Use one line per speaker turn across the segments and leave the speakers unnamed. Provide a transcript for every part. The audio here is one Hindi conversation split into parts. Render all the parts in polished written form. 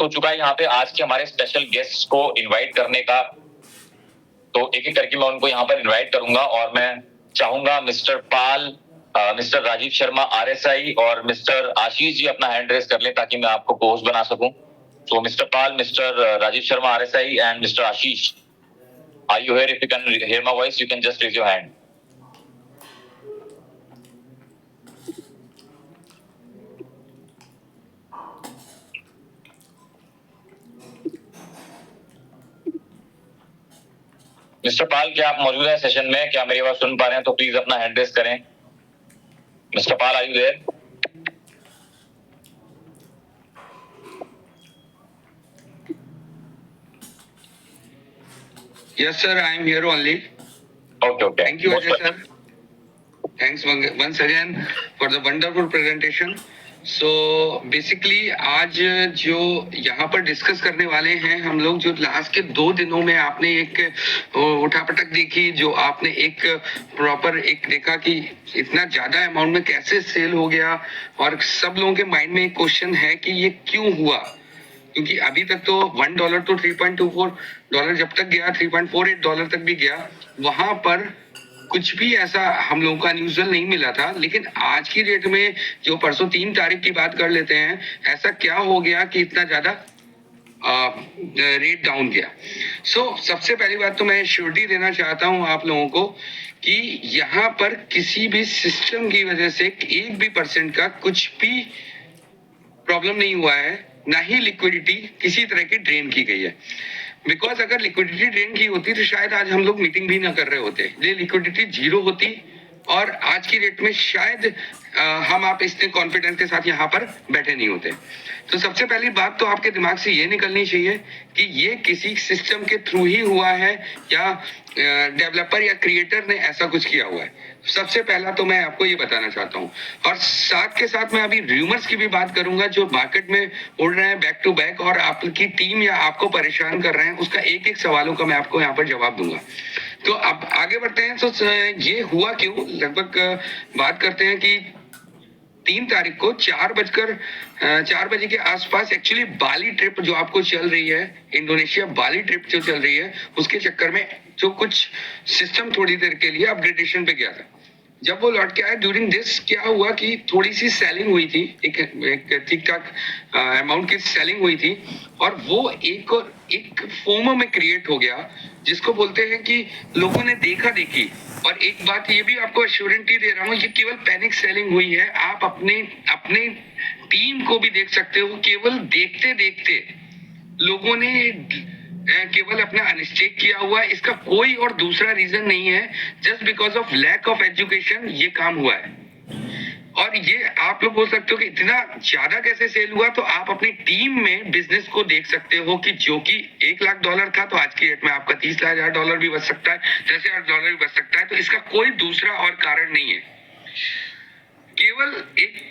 हो चुका है यहाँ पे आज के हमारे स्पेशल गेस्ट को इनवाइट करने का। तो एक एक करके मैं उनको यहाँ पर इनवाइट करूंगा और मैं चाहूंगा मिस्टर पाल, मिस्टर राजीव शर्मा आरएसआई और मिस्टर आशीष जी अपना हैंड रेस कर लें ताकि मैं आपको होस्ट बना सकूं। So Mr. Pal, Mr. Rajiv Sharma RSI and Mr. Ashish, are you here? If you can hear my voice, you can just raise your hand. Mister Pal, क्या आप मौजूद हैं सेशन में? क्या मेरी आवाज सुन पा रहे हैं? तो प्लीज अपना हैंड रेस करें। Mister Pal, are you there?
Yes, sir. I am here only.
Okay.
Thank you, Ajay, sir. Thanks once again for the wonderful presentation. So basically आज जो यहाँ पर डिस्कस करने वाले हैं हम लोग, जो लास्ट के 2 दिनों में आपने एक उठापटक देखी, जो आपने एक प्रॉपर एक देखा कि इतना ज्यादा अमाउंट में कैसे सेल हो गया, और सब लोगों के माइंड में एक क्वेश्चन है कि ये क्यों हुआ, क्योंकि अभी तक तो $1 तो $3.24 जब तक गया, $3.48 तक भी गया, वहां पर कुछ भी ऐसा हम लोगों को अनयूजुअल नहीं मिला था। लेकिन आज की डेट में जो परसों 3 तारीख की बात कर लेते हैं, ऐसा क्या हो गया कि इतना ज्यादा रेट डाउन गया। सबसे पहली बात तो मैं श्योरिटी देना चाहता हूं आप लोगों को कि यहाँ पर किसी भी सिस्टम की वजह से 1 भी % का कुछ भी प्रॉब्लम नहीं हुआ है, ना ही लिक्विडिटी किसी तरह की ड्रेन की गई है। बिकॉज अगर लिक्विडिटी ड्रेन की होती तो शायद आज हम लोग मीटिंग भी ना कर रहे होते। ये लिक्विडिटी 0 होती और आज की डेट में शायद हम आप इतने कॉन्फिडेंस के साथ यहाँ पर बैठे नहीं होते। तो सबसे पहली बात तो आपके दिमाग से ये निकलनी चाहिए कि ये किसी सिस्टम के थ्रू ही हुआ है या डेवलपर या क्रिएटर ने ऐसा कुछ किया हुआ है। सबसे पहला तो मैं आपको ये बताना चाहता हूँ, और साथ के साथ मैं अभी रूमर्स की भी बात करूंगा जो मार्केट में उड़ रहे हैं बैक टू बैक, और आपकी टीम या आपको परेशान कर रहे हैं, उसका एक एक सवालों का मैं आपको यहाँ पर जवाब दूंगा। तो अब आगे बढ़ते हैं। तो ये हुआ क्यों, लगभग बात करते हैं कि 3 तारीख को 4 बजे के आसपास एक्चुअली बाली ट्रिप जो आपको चल रही है, इंडोनेशिया बाली ट्रिप जो चल रही है, उसके चक्कर में जो कुछ सिस्टम थोड़ी देर के लिए अपग्रेडेशन पे गया था। जब वो लौट के आया, ड्यूरिंग दिस क्या हुआ कि थोड़ी सी सेलिंग हुई थी, एक ठीक ठाक अमाउंट की सेलिंग हुई थी, और वो एक फोमो में क्रिएट हो गया, जिसको बोलते हैं कि लोगों ने देखा देखी। और एक बात ये भी आपको एश्योरेंटी दे रहा हूँ, ये केवल पैनिक सेलिंग हुई है। आप अपने टीम को भी देख सकते हो, केवल देखते देखते लोगों ने केवल अपना अनस्टेक किया हुआ है। इसका कोई और दूसरा रीजन नहीं है, just because of lack of education ये काम हुआ है। और ये आप लोग बोल सकते हो कि इतना ज्यादा कैसे सेल हुआ, तो आप अपनी टीम में बिजनेस को देख सकते हो कि जो कि $1 लाख था, तो आज की डेट में आपका $30,000 भी बच सकता है, $10,000 भी बच सकता है। तो इसका कोई दूसरा और कारण नहीं है, केवल एक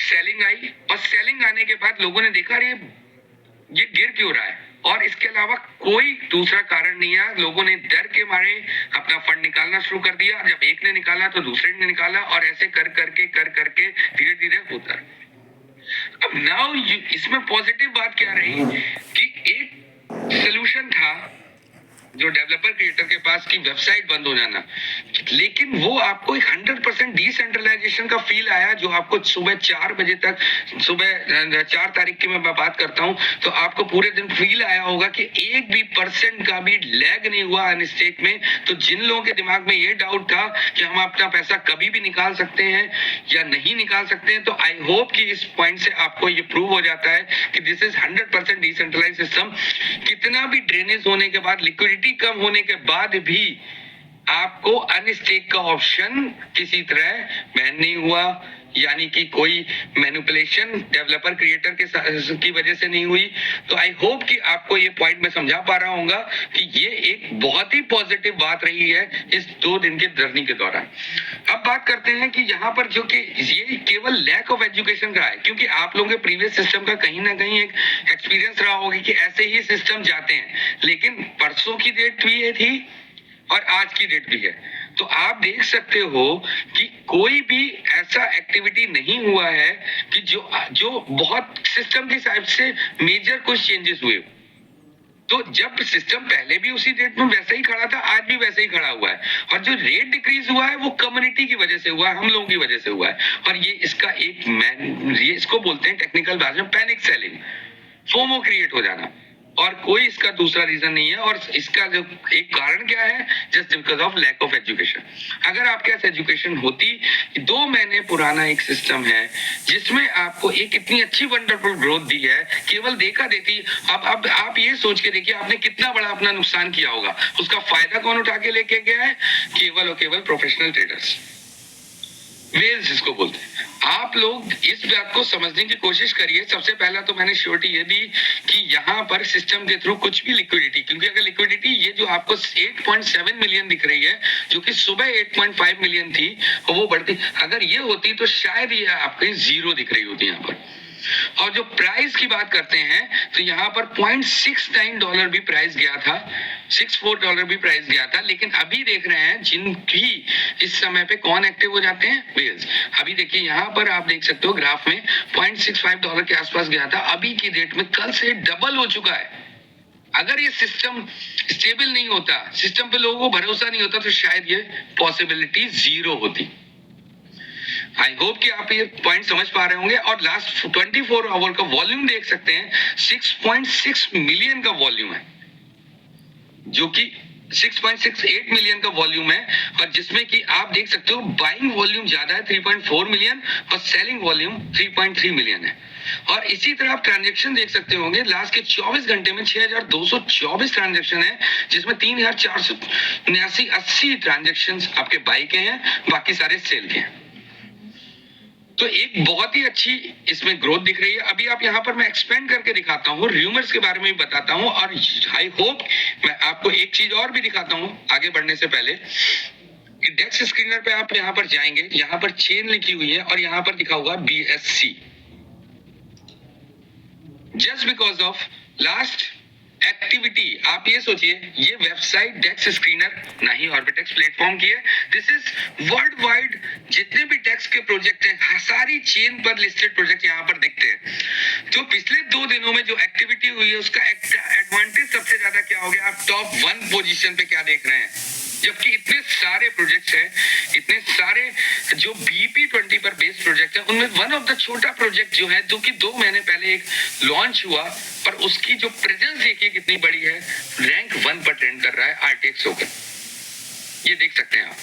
सेलिंग आई, और सेलिंग आने के बाद लोगों ने देखा ये गिर क्यों रहा है, और इसके अलावा कोई दूसरा कारण नहीं है। लोगों ने डर के मारे अपना फंड निकालना शुरू कर दिया, जब एक ने निकाला तो दूसरे ने निकाला, और ऐसे कर करके धीरे धीरे होता है। अब नाउ इसमें पॉजिटिव बात क्या रही कि एक सोल्यूशन था जो डेवलपर क्रिएटर के पास की वेबसाइट बंद हो जाना, लेकिन वो आपको 100% डिसेंट्रलाइजेशन का फील आया, जो आपको सुबह 4 बजे तक, सुबह 4 तारीख की मैं बात करता हूं, तो आपको पूरे दिन फील आया होगा कि 1 भी % का भी लैग नहीं हुआ अनस्टेक में। तो जिन लोगों के दिमाग में ये डाउट था कि हम अपना पैसा कभी भी निकाल सकते हैं या नहीं निकाल सकते हैं, तो आई होप कि इस पॉइंट से आपको ये प्रूव हो जाता है कि दिस इज 100% डिसेंट्रलाइज सिस्टम। कितना भी ड्रेनेज होने के बाद, लिक्विडिटी कम होने के बाद भी आपको अनस्टेक का ऑप्शन किसी तरह बैन नहीं हुआ, यानी कि कोई मैनिपुलेशन डेवलपर क्रिएटर की वजह से नहीं हुई। तो आई होप कि आपको ये पॉइंट मैं समझा पा रहा हूँ कि ये एक बहुत ही पॉजिटिव बात रही है इस 2 दिन के जर्नी के दौरान। अब बात करते हैं कि यहाँ पर जो कि ये केवल लैक ऑफ एजुकेशन का है, क्योंकि आप लोगों के प्रीवियस सिस्टम का कहीं ना कहीं एक एक्सपीरियंस रहा होगा कि ऐसे ही सिस्टम जाते हैं, लेकिन परसों की डेट भी ये थी और आज की डेट भी है। तो आप देख सकते हो कि कोई भी ऐसा एक्टिविटी नहीं हुआ है कि जो बहुत सिस्टम के हिसाब से मेजर कुछ चेंजेस हुए। तो जब सिस्टम पहले भी उसी रेट में वैसा ही खड़ा था, आज भी वैसे ही खड़ा हुआ है, और जो रेट डिक्रीज हुआ है वो कम्युनिटी की वजह से हुआ है, हम लोगों की वजह से हुआ है। और ये इसका ये इसको बोलते हैं टेक्निकल भाषा में पैनिक सेलिंग, फोमो क्रिएट हो जाना, और कोई इसका दूसरा रीजन नहीं है। और इसका जो एक कारण क्या है, just because of lack of education. अगर आपके पास एजुकेशन होती, 2 महीने पुराना एक सिस्टम है जिसमें आपको एक इतनी अच्छी वंडरफुल ग्रोथ दी है, केवल देखा देती। अब आप ये सोच के देखिए आपने कितना बड़ा अपना नुकसान किया होगा, उसका फायदा कौन उठा के लेके गया है? केवल और केवल प्रोफेशनल ट्रेडर्स, वेल्स जिसको बोलते हैं। आप लोग इस बात को समझने की कोशिश करिए। सबसे पहला तो मैंने श्योरिटी ये दी कि यहाँ पर सिस्टम के थ्रू कुछ भी लिक्विडिटी, क्योंकि अगर लिक्विडिटी ये जो आपको 8.7 मिलियन दिख रही है, जो कि सुबह 8.5 मिलियन थी, वो बढ़ती, अगर ये होती तो शायद ये आपकी जीरो दिख रही होती यहाँ पर। और जो प्राइस की बात करते हैं तो यहाँ पर $0.69 भी प्राइस गया था, $64 भी प्राइस गया था। लेकिन अभी देख रहे हैं जिनकी इस समय पे कौन एक्टिव हो जाते हैं, वेल्स। अभी देखिए यहाँ पर आप देख सकते हो ग्राफ में $0.65 के आसपास गया था, अभी की डेट में कल से डबल हो चुका है। अगर ये सिस्टम स्टेबल नहीं होता, सिस्टम पे लोगों को भरोसा नहीं होता, तो शायद ये पॉसिबिलिटी जीरो होती। आई होप कि आप ये पॉइंट समझ पा रहे होंगे। और लास्ट 24 आवर का वॉल्यूम देख सकते हैं, 6.6 मिलियन का वॉल्यूम है, जो कि 6.68 मिलियन का वॉल्यूम है, और जिसमें कि आप देख सकते हो बाइंग वॉल्यूम ज्यादा है 3.4 मिलियन, और सेलिंग वॉल्यूम 3.3 मिलियन है। और इसी तरह आप ट्रांजैक्शन देख सकते होंगे, लास्ट के 24 घंटे में 6224 ट्रांजैक्शन है, जिसमें 3479 ट्रांजैक्शन आपके बाई के हैं, बाकी सारे सेल के हैं। तो एक बहुत ही अच्छी इसमें ग्रोथ दिख रही है। अभी आप यहाँ पर मैं एक्सपेंड करके दिखाता हूँ, र्यूमर्स के बारे में भी बताता हूँ, और आई होप मैं आपको एक चीज और भी दिखाता हूँ आगे बढ़ने से पहले। डेक्स स्क्रीनर पे आप यहाँ पर जाएंगे, यहाँ पर चेन लिखी हुई है और यहाँ पर लिखा हुआ BSC। Just because of last activity, आप ये सोचिए, ये वेबसाइट डेक्स स्क्रीनर ना ही ऑर्बिटेक्स प्लेटफॉर्म की है, दिस इज वर्ल्ड वाइड जितने भी डेक्स के प्रोजेक्ट हैं, सारी चेन पर लिस्टेड प्रोजेक्ट यहाँ पर दिखते हैं। तो पिछले 2 दिनों में जो एक्टिविटी हुई है उसका एडवांटेज सबसे ज्यादा क्या हो गया, आप टॉप 1 पोजीशन पे क्या देख रहे हैं, जबकि इतने सारे प्रोजेक्ट्स हैं, इतने सारे जो BP20 पर बेस्ड प्रोजेक्ट है, उनमें वन ऑफ द छोटा प्रोजेक्ट जो है, जो कि 2 महीने पहले एक लॉन्च हुआ, पर उसकी जो प्रेजेंस देखिए कितनी बड़ी है, रैंक 1 पर ट्रेंड कर रहा है RTX होकर, ये देख सकते हैं आप।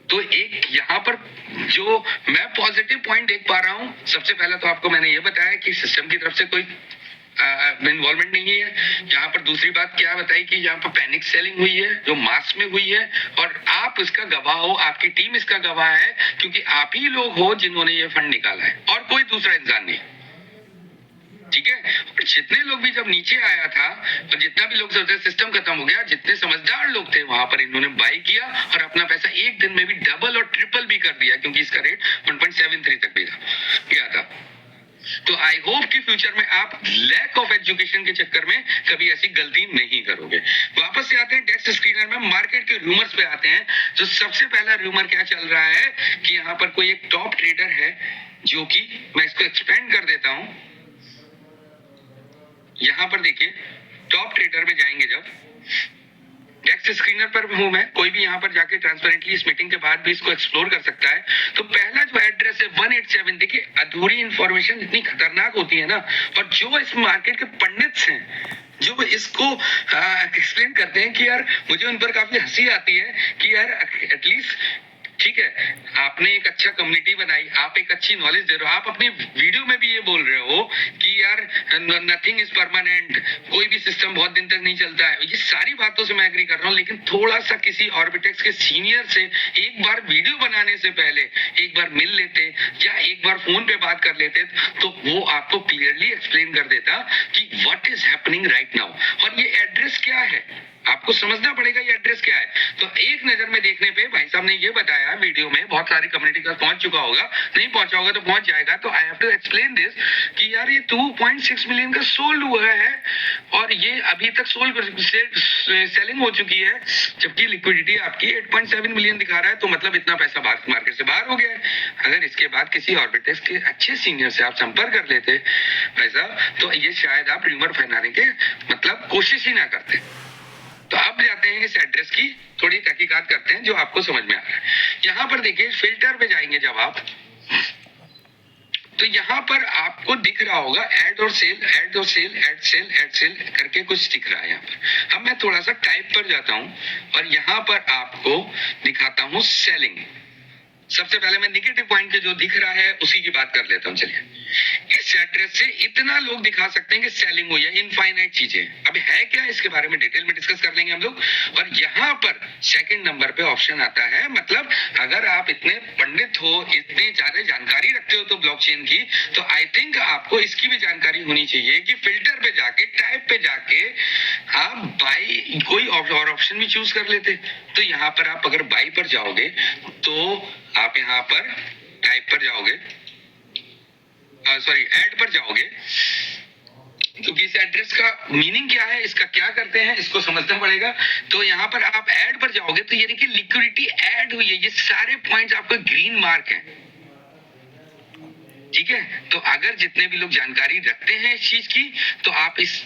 तो एक यहाँ पर जो मैं पॉजिटिव पॉइंट देख पा रहा हूं, सबसे पहला तो आपको मैंने ये बताया कि सिस्टम की तरफ से कोई इन्वॉल्वमेंट नहीं है। यहाँ पर दूसरी बात क्या बताई कि यहाँ पर पैनिक सेलिंग हुई है, जो मास में हुई है, और आप इसका गवाह हो, आपकी टीम इसका गवाह है, क्योंकि आप ही लोग हो जिन्होंने ये फंड निकाला है, और कोई दूसरा इंसान नहीं। ठीक है, जितने लोग भी जब नीचे आया था, और जितना भी लोग सोचते सिस्टम खत्म हो गया, जितने समझदार लोग थे वहां पर इन्होंने बाई किया और अपना पैसा एक दिन में भी डबल और ट्रिपल भी कर दिया, क्योंकि इसका रेट 1.73 तक भी गया था। तो आई होप कि फ्यूचर में आप लैक ऑफ एजुकेशन के चक्कर में कभी ऐसी गलती नहीं करोगे। वापस से आते हैं डेक्स स्क्रीनर में, मार्केट के रूमर्स पे आते हैं। तो सबसे पहला रूमर क्या चल रहा है कि यहाँ पर कोई एक टॉप ट्रेडर है, जो कि मैं इसको एक्सपेंड कर देता हूं। यहाँ पर देखिए, टॉप ट्रेडर में जाएंगे जब, डेक्स स्क्रीनर पर हूं मैं, कोई भी यहाँ पर जाके ट्रांसपेरेंटली इस मीटिंग के बाद भी इसको एक्सप्लोर कर सकता है। तो पहला जो एड्रेस है 187, देखिए अधूरी इंफॉर्मेशन इतनी खतरनाक होती है ना, और जो इस मार्केट के पंडित्स हैं जो इसको एक्सप्लेन करते हैं कि यार मुझे उन पर काफी हंसी आती है कि यार एटलीस्ट ठीक है, आपने एक अच्छा कम्युनिटी बनाई, आप एक अच्छी नॉलेज दे रहे हो, आप अपनी वीडियो में भी ये बोल रहे हो कि यार नथिंग इज परमानेंट, कोई भी सिस्टम बहुत दिन तक नहीं चलता है। ये सारी बातों से मैं एग्री कर रहा हूँ, लेकिन थोड़ा सा किसी ऑर्बिटेक्स के सीनियर से एक बार वीडियो बनाने से पहले एक बार मिल लेते, या एक बार फोन पे बात कर लेते, तो वो आपको क्लियरली एक्सप्लेन कर देता कि what is happening right now. और ये एड्रेस क्या है, आपको समझना पड़ेगा ये एड्रेस क्या है। तो एक नजर में देखने पे भाई साहब ने ये बताया वीडियो में, बहुत सारी कम्युनिटी का पहुंच चुका होगा, नहीं पहुंचा होगा तो पहुंच जाएगा। तो I have to explain this कि यार ये 2.6 मिलियन का सोल्ड हुआ है और ये अभी तक सेलिंग हो चुकी है, जबकि लिक्विडिटी आपकी 8.7 मिलियन दिखा रहा है। तो मतलब इतना पैसा मार्केट से बाहर हो गया है। अगर इसके बाद किसी ऑर्बिटेक्स के अच्छे सीनियर से आप संपर्क कर लेते भाई साहब, तो ये शायद आप र्यूमर फैलाने के मतलब कोशिश ही ना करते। तो अब जाते हैं इस एड्रेस की थोड़ी तहकीकात करते हैं जो आपको समझ में आ रहा है। यहाँ पर देखिए फिल्टर पे जाएंगे जब आप, तो यहाँ पर आपको दिख रहा होगा ऐड और सेल, ऐड और sell, add sell, add sell करके कुछ दिख रहा है यहाँ पर। अब मैं थोड़ा सा टाइप पर जाता हूँ और यहाँ पर आपको दिखाता हूँ सेलिंग। सबसे पहले मैं निगेटिव पॉइंट के जो दिख रहा है उसी की बात कर लेता हूँ। चलिए, इस एड्रेस से इतना लोग दिखा सकते हैं कि सेलिंग हुई है, इनफाइनाइट चीजें। अब है क्या इसके बारे में डिटेल में डिस्कस कर लेंगे हम लोग। और यहाँ पर सेकंड नंबर पे ऑप्शन आता है, मतलब अगर आप इतने पंडित हो, इतने ज्यादा जानकारी रखते हो तो ब्लॉकचेन की, तो आई थिंक आपको इसकी भी जानकारी होनी चाहिए कि फिल्टर पे जाके, टाइप पे जाके आप बाई कोई और ऑप्शन भी चूज कर लेते। तो यहाँ पर आप अगर बाई पर जाओगे तो आप यहाँ पर टाइप पर जाओगे, सॉरी ऐड पर जाओगे, क्योंकि इस एड्रेस का मीनिंग क्या है, इसका क्या करते हैं, इसको समझना पड़ेगा। तो यहाँ पर आप ऐड पर जाओगे तो ये देखिए लिक्विडिटी ऐड हुई है, ये सारे पॉइंट्स आपका ग्रीन मार्क है। ठीक है, तो अगर जितने भी लोग जानकारी रखते हैं इस चीज की, तो आप इस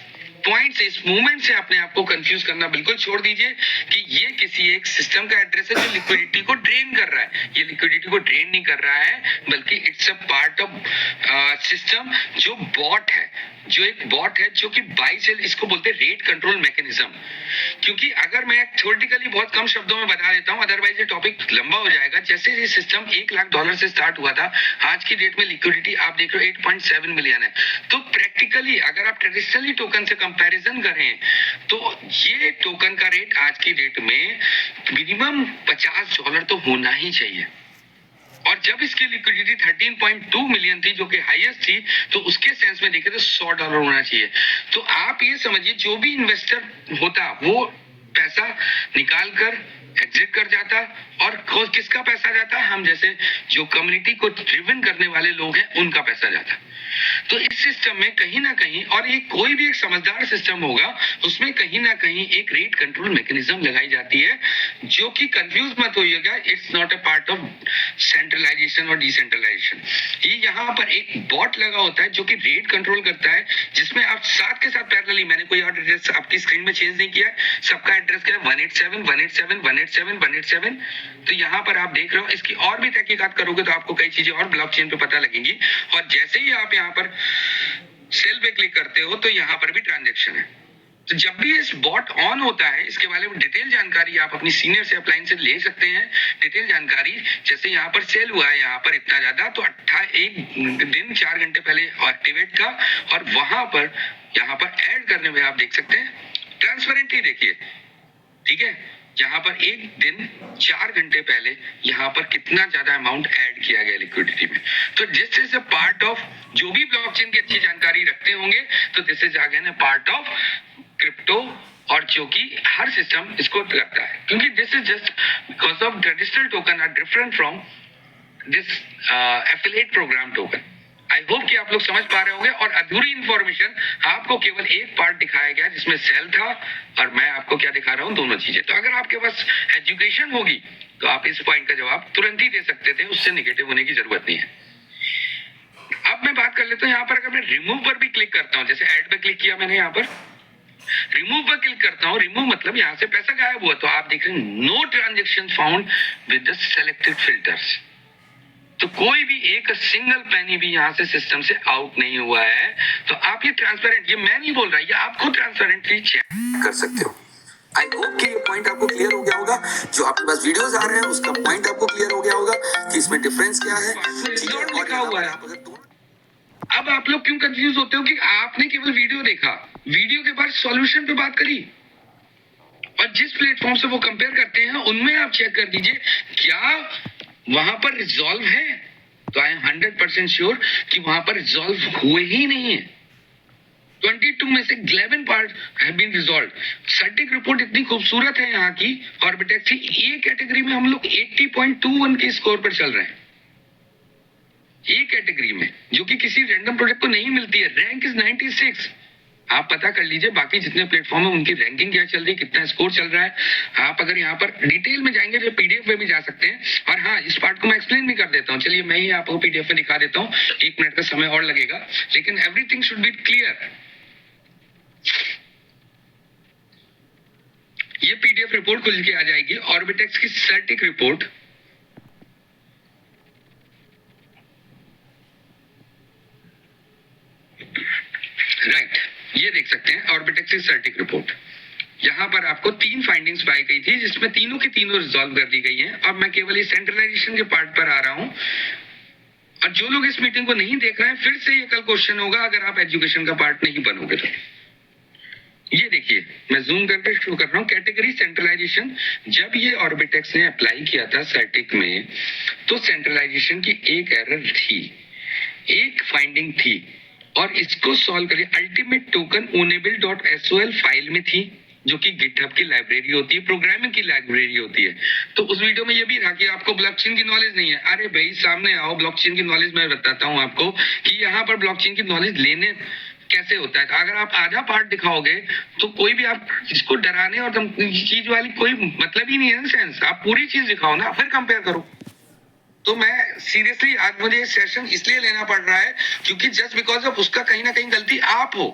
पॉइंट से, इस मूवमेंट से अपने आप को कंफ्यूज करना बिल्कुल छोड़ दीजिए कि ये किसी एक सिस्टम का एड्रेस है जो लिक्विडिटी को ड्रेन कर रहा है। ये लिक्विडिटी को ड्रेन नहीं कर रहा है, बल्कि it's a part of system जो बॉट है, जो एक बॉट है जो कि बाई सेल, इसको बोलते हैं रेट कंट्रोल मैकेनिज्म। क्योंकि अगर मैं थ्योरेटिकली बहुत कम शब्दों में बता देता हूं, अदरवाइज ये टॉपिक लंबा हो जाएगा। जैसे ये सिस्टम $1 लाख से स्टार्ट हुआ था, आज की डेट में लिक्विडिटी आप देख रहे हो 8.7 मिलियन है। तो प्रैक्टिकली अगर आप ट्रेडिशनली टोकन से कंपैरिजन करें तो ये टोकन का रेट आज की डेट में मिनिमम $50 तो होना ही चाहिए। और जब इसकी लिक्विडिटी 13.2 मिलियन थी, जो कि हाईएस्ट थी, तो उसके सेंस में देखें तो $100 होना चाहिए। तो आप ये समझिए जो भी इन्वेस्टर होता वो पैसा निकाल कर एग्जिट कर जाता, और किसका पैसा जाता, हम जैसे जो कम्युनिटी को ड्रिवन करने वाले लोग हैं उनका पैसा जाता। तो इस सिस्टम में कहीं ना कहीं, और ये कोई भी एक समझदार सिस्टम होगा, उसमें कहीं ना कहीं एक रेट कंट्रोल मैकेनिज्म लगाई जाती है, जो कि कंफ्यूज मत होइएगा, it's not a part of centralization और डिसेंट्रलाइजेशन। ये यहाँ पर एक बॉट लगा होता है जो कि रेट कंट्रोल करता है, जिसमें आप साथ के साथ पैरेलली, मैंने कोई और एड्रेस आपकी स्क्रीन में चेंज नहीं किया है, सबका एड्रेस क्या है 187 187 187 187। तो यहाँ पर आप देख रहे हो, इसकी और भी तहकीकात करोगे तो आपको कई चीजें और ब्लॉकचेन पे पता लगेंगी। और जैसे ही आप यहाँ पर सेल पे क्लिक करते हो तो यहाँ पर भी ट्रांजेक्शन है। तो जब भी इस बॉट ऑन होता है, इसके बारे में डिटेल जानकारी आप अपनी सीनियर से, अपलाइन से ले सकते हैं। डिटेल जानकारी, जैसे यहाँ पर सेल हुआ है यहाँ पर इतना ज्यादा, तो 1 दिन 4 घंटे पहले एक्टिवेट था, और वहां पर यहाँ पर ऐड करने में आप देख सकते हैं, ट्रांसपेरेंटली देखिए। ठीक है, यहाँ पर 1 दिन 4 घंटे पहले यहाँ पर कितना ज्यादा अमाउंट ऐड किया गया लिक्विडिटी में। तो this is a part of, जो भी ब्लॉकचेन की अच्छी जानकारी रखते होंगे तो this is again a part of crypto, और जो कि हर सिस्टम इसको करता है, क्योंकि this is just because of traditional token are different from this affiliate program token. I hope कि आप लोग समझ पा रहे होंगे। और अधूरी इंफॉर्मेशन आपको केवल एक पार्ट दिखाया गया जिसमें सेल था, और मैं आपको क्या दिखा रहा हूँ, दोनों चीजें। तो अगर आपके पास एजुकेशन होगी तो आप इस पॉइंट का जवाब तुरंत ही दे सकते थे, उससे निगेटिव होने की जरूरत नहीं है। अब मैं बात कर लेता हूँ यहाँ पर, अगर मैं रिमूव पर भी क्लिक करता हूँ, जैसे ऐड पे क्लिक किया मैंने, यहाँ पर रिमूव पर क्लिक करता हूँ, रिमूव मतलब यहाँ से पैसा गायब हुआ, तो आप देख रहे हैं no transaction found with the selected filters. तो कोई भी एक सिंगल पेनी भी यहाँ से सिस्टम से आउट नहीं हुआ है। तो आप ये ट्रांसपेरेंट, ये मैं नहीं बोल रहा, ये आप खुद ट्रांसपेरेंटली चेक कर सकते हो। आई होप कि ये पॉइंट आपको क्लियर हो गया होगा। जो आपके पास वीडियोस आ रहे हैं उसका पॉइंट आपको क्लियर हो गया होगा कि इसमें डिफरेंस क्या है। लिखा हुआ है। अब आप लोग क्यों कंफ्यूज होते हो कि आपने केवल वीडियो देखा, वीडियो के बाद सॉल्यूशन पे बात करी, और जिस प्लेटफॉर्म से वो कंपेयर करते हैं उनमें आप चेक कर दीजिए क्या वहां पर रिजॉल्व है। तो आई एम 100% श्योर कि वहां पर रिजॉल्व हुए ही नहीं है। 22 में से 11 part have been resolve. CertiK report इतनी खूबसूरत है यहाँ की ऑर्बिटेक्स की, ये कैटेगरी में हम लोग 80.21 के स्कोर पर चल रहे हैं, ये कैटेगरी में, जो कि किसी रैंडम प्रोजेक्ट को नहीं मिलती है। Rank is 96। आप पता कर लीजिए बाकी जितने प्लेटफॉर्म है उनकी रैंकिंग क्या चल रही है, कितना स्कोर चल रहा है। आप अगर यहाँ पर डिटेल में जाएंगे तो पीडीएफ में भी जा सकते हैं। और हाँ, इस पार्ट को मैं एक्सप्लेन भी कर देता हूँ। चलिए मैं ही आपको पीडीएफ में दिखा देता हूँ, 1 मिनट का समय और लगेगा, लेकिन एवरीथिंग शुड बी क्लियर। ये पीडीएफ रिपोर्ट खुल के आ जाएगी, ऑर्बिटेक्स की सर्टिक रिपोर्ट। राइट, ये देख सकते हैं ऑर्बिटेक्स की सर्टिक रिपोर्ट। यहाँ पर आपको 3 फाइंडिंग्स पाई गई थी, जिसमें तीनों की तीनों रिजॉल्व कर दी गई हैं। अब मैं केवल ये सेंट्रलाइजेशन के पार्ट पर आ रहा हूँ। और जो लोग इस मीटिंग को नहीं देख रहे हैं, फिर से ये कल क्वेश्चन होगा अगर आप एजुकेशन का पार्ट नहीं बनोगे तो। ये देखिए, मैं जूम करके शो कर रहा हूँ कैटेगरी सेंट्रलाइजेशन। जब ये ऑर्बिटेक्स ने अप्लाई किया था सर्टिक में, तो सेंट्रलाइजेशन की एक एरर थी, एक फाइंडिंग थी, और इसको सॉल्व करिए। अल्टीमेट टोकन ownable.sol फाइल में थी, जो कि गिटहब की लाइब्रेरी होती है, प्रोग्रामिंग की लाइब्रेरी होती है। तो उस वीडियो में ये भी था कि आपको ब्लॉकचेन की नॉलेज नहीं है। अरे भाई सामने आओ, ब्लॉकचेन की नॉलेज मैं बताता हूँ आपको कि यहाँ पर ब्लॉकचेन की नॉलेज लेने कैसे होता है। तो अगर आप आधा पार्ट दिखाओगे तो कोई भी, आप इसको डराने और चीज वाली कोई मतलब ही नहीं है। सेंस, आप पूरी चीज दिखाओ ना, फिर कंपेयर करो। तो मैं सीरियसली आज मुझे सेशन इसलिए लेना पड़ रहा है क्योंकि जस्ट बिकॉज ऑफ उसका कहीं ना कहीं गलती आप हो,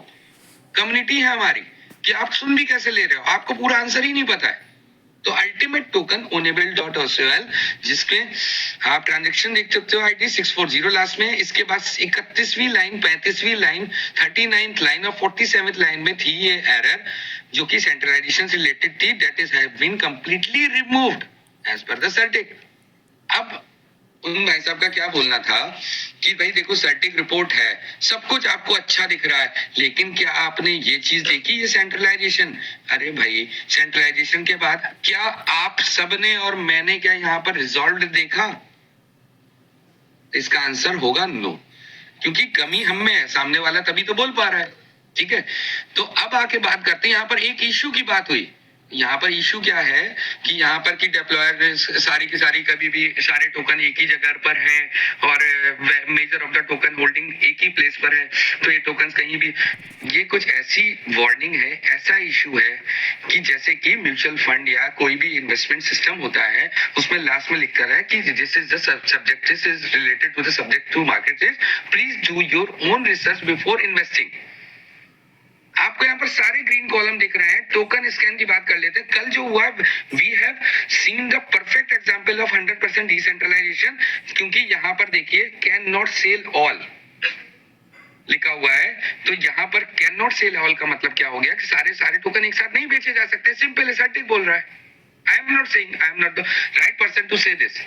कम्युनिटी है हमारी, कि आप सुन भी कैसे ले रहे हो, आपको पूरा आंसर ही नहीं पता है। तो अल्टीमेट टोकन ownable.sol, जिसमें आप ट्रांजेक्शन देख सकते हो, आईडी 640 लास्ट में। इसके बाद 31वीं लाइन, 35वीं लाइन, 39th लाइन और 47th लाइन में थी ये एरर, जो कि सेंट्रलाइजेशन से रिलेटेड थी। That is have been completely removed as per the सर्टिक। अब उन भाई साहब का क्या बोलना था कि भाई देखो सर्टिक रिपोर्ट है, सब कुछ आपको अच्छा दिख रहा है, लेकिन क्या आपने ये चीज देखी, ये सेंट्रलाइजेशन? अरे भाई, सेंट्रलाइजेशन के बाद क्या आप सबने और मैंने क्या यहाँ पर रिजॉल्व देखा? इसका आंसर होगा नो, क्योंकि कमी हम में है, सामने वाला तभी तो बोल पा रहा है। ठीक है, तो अब आके बात करते हैं। यहाँ पर एक इश्यू की बात हुई। यहाँ पर इशू क्या है कि यहाँ पर की डिप्लॉयर सारी की सारी कभी भी सारे टोकन एक ही जगह पर है और measure of the token holding एक ही प्लेस पर है, तो ये टोकन कहीं भी, ये कुछ ऐसी वार्निंग है, ऐसा इशू है कि जैसे कि म्यूचुअल फंड या कोई भी इन्वेस्टमेंट सिस्टम होता है, उसमें लास्ट में लिखा है कि this is the subject, this is related to the subject to market is, please do your own research before investing. आपको यहाँ पर सारे ग्रीन कॉलम दिख रहे हैं। टोकन स्कैन की बात कर लेते हैं। कल जो हुआ, we have seen the perfect example of 100% decentralization, क्योंकि यहाँ पर देखिए कैन नॉट सेल ऑल लिखा हुआ है। तो यहाँ पर कैन नॉट सेल ऑल का मतलब क्या हो गया कि सारे टोकन एक साथ नहीं बेचे जा सकते। सिंपल सर्टिक बोल रहा है। I am not saying, I am not the right person to say this.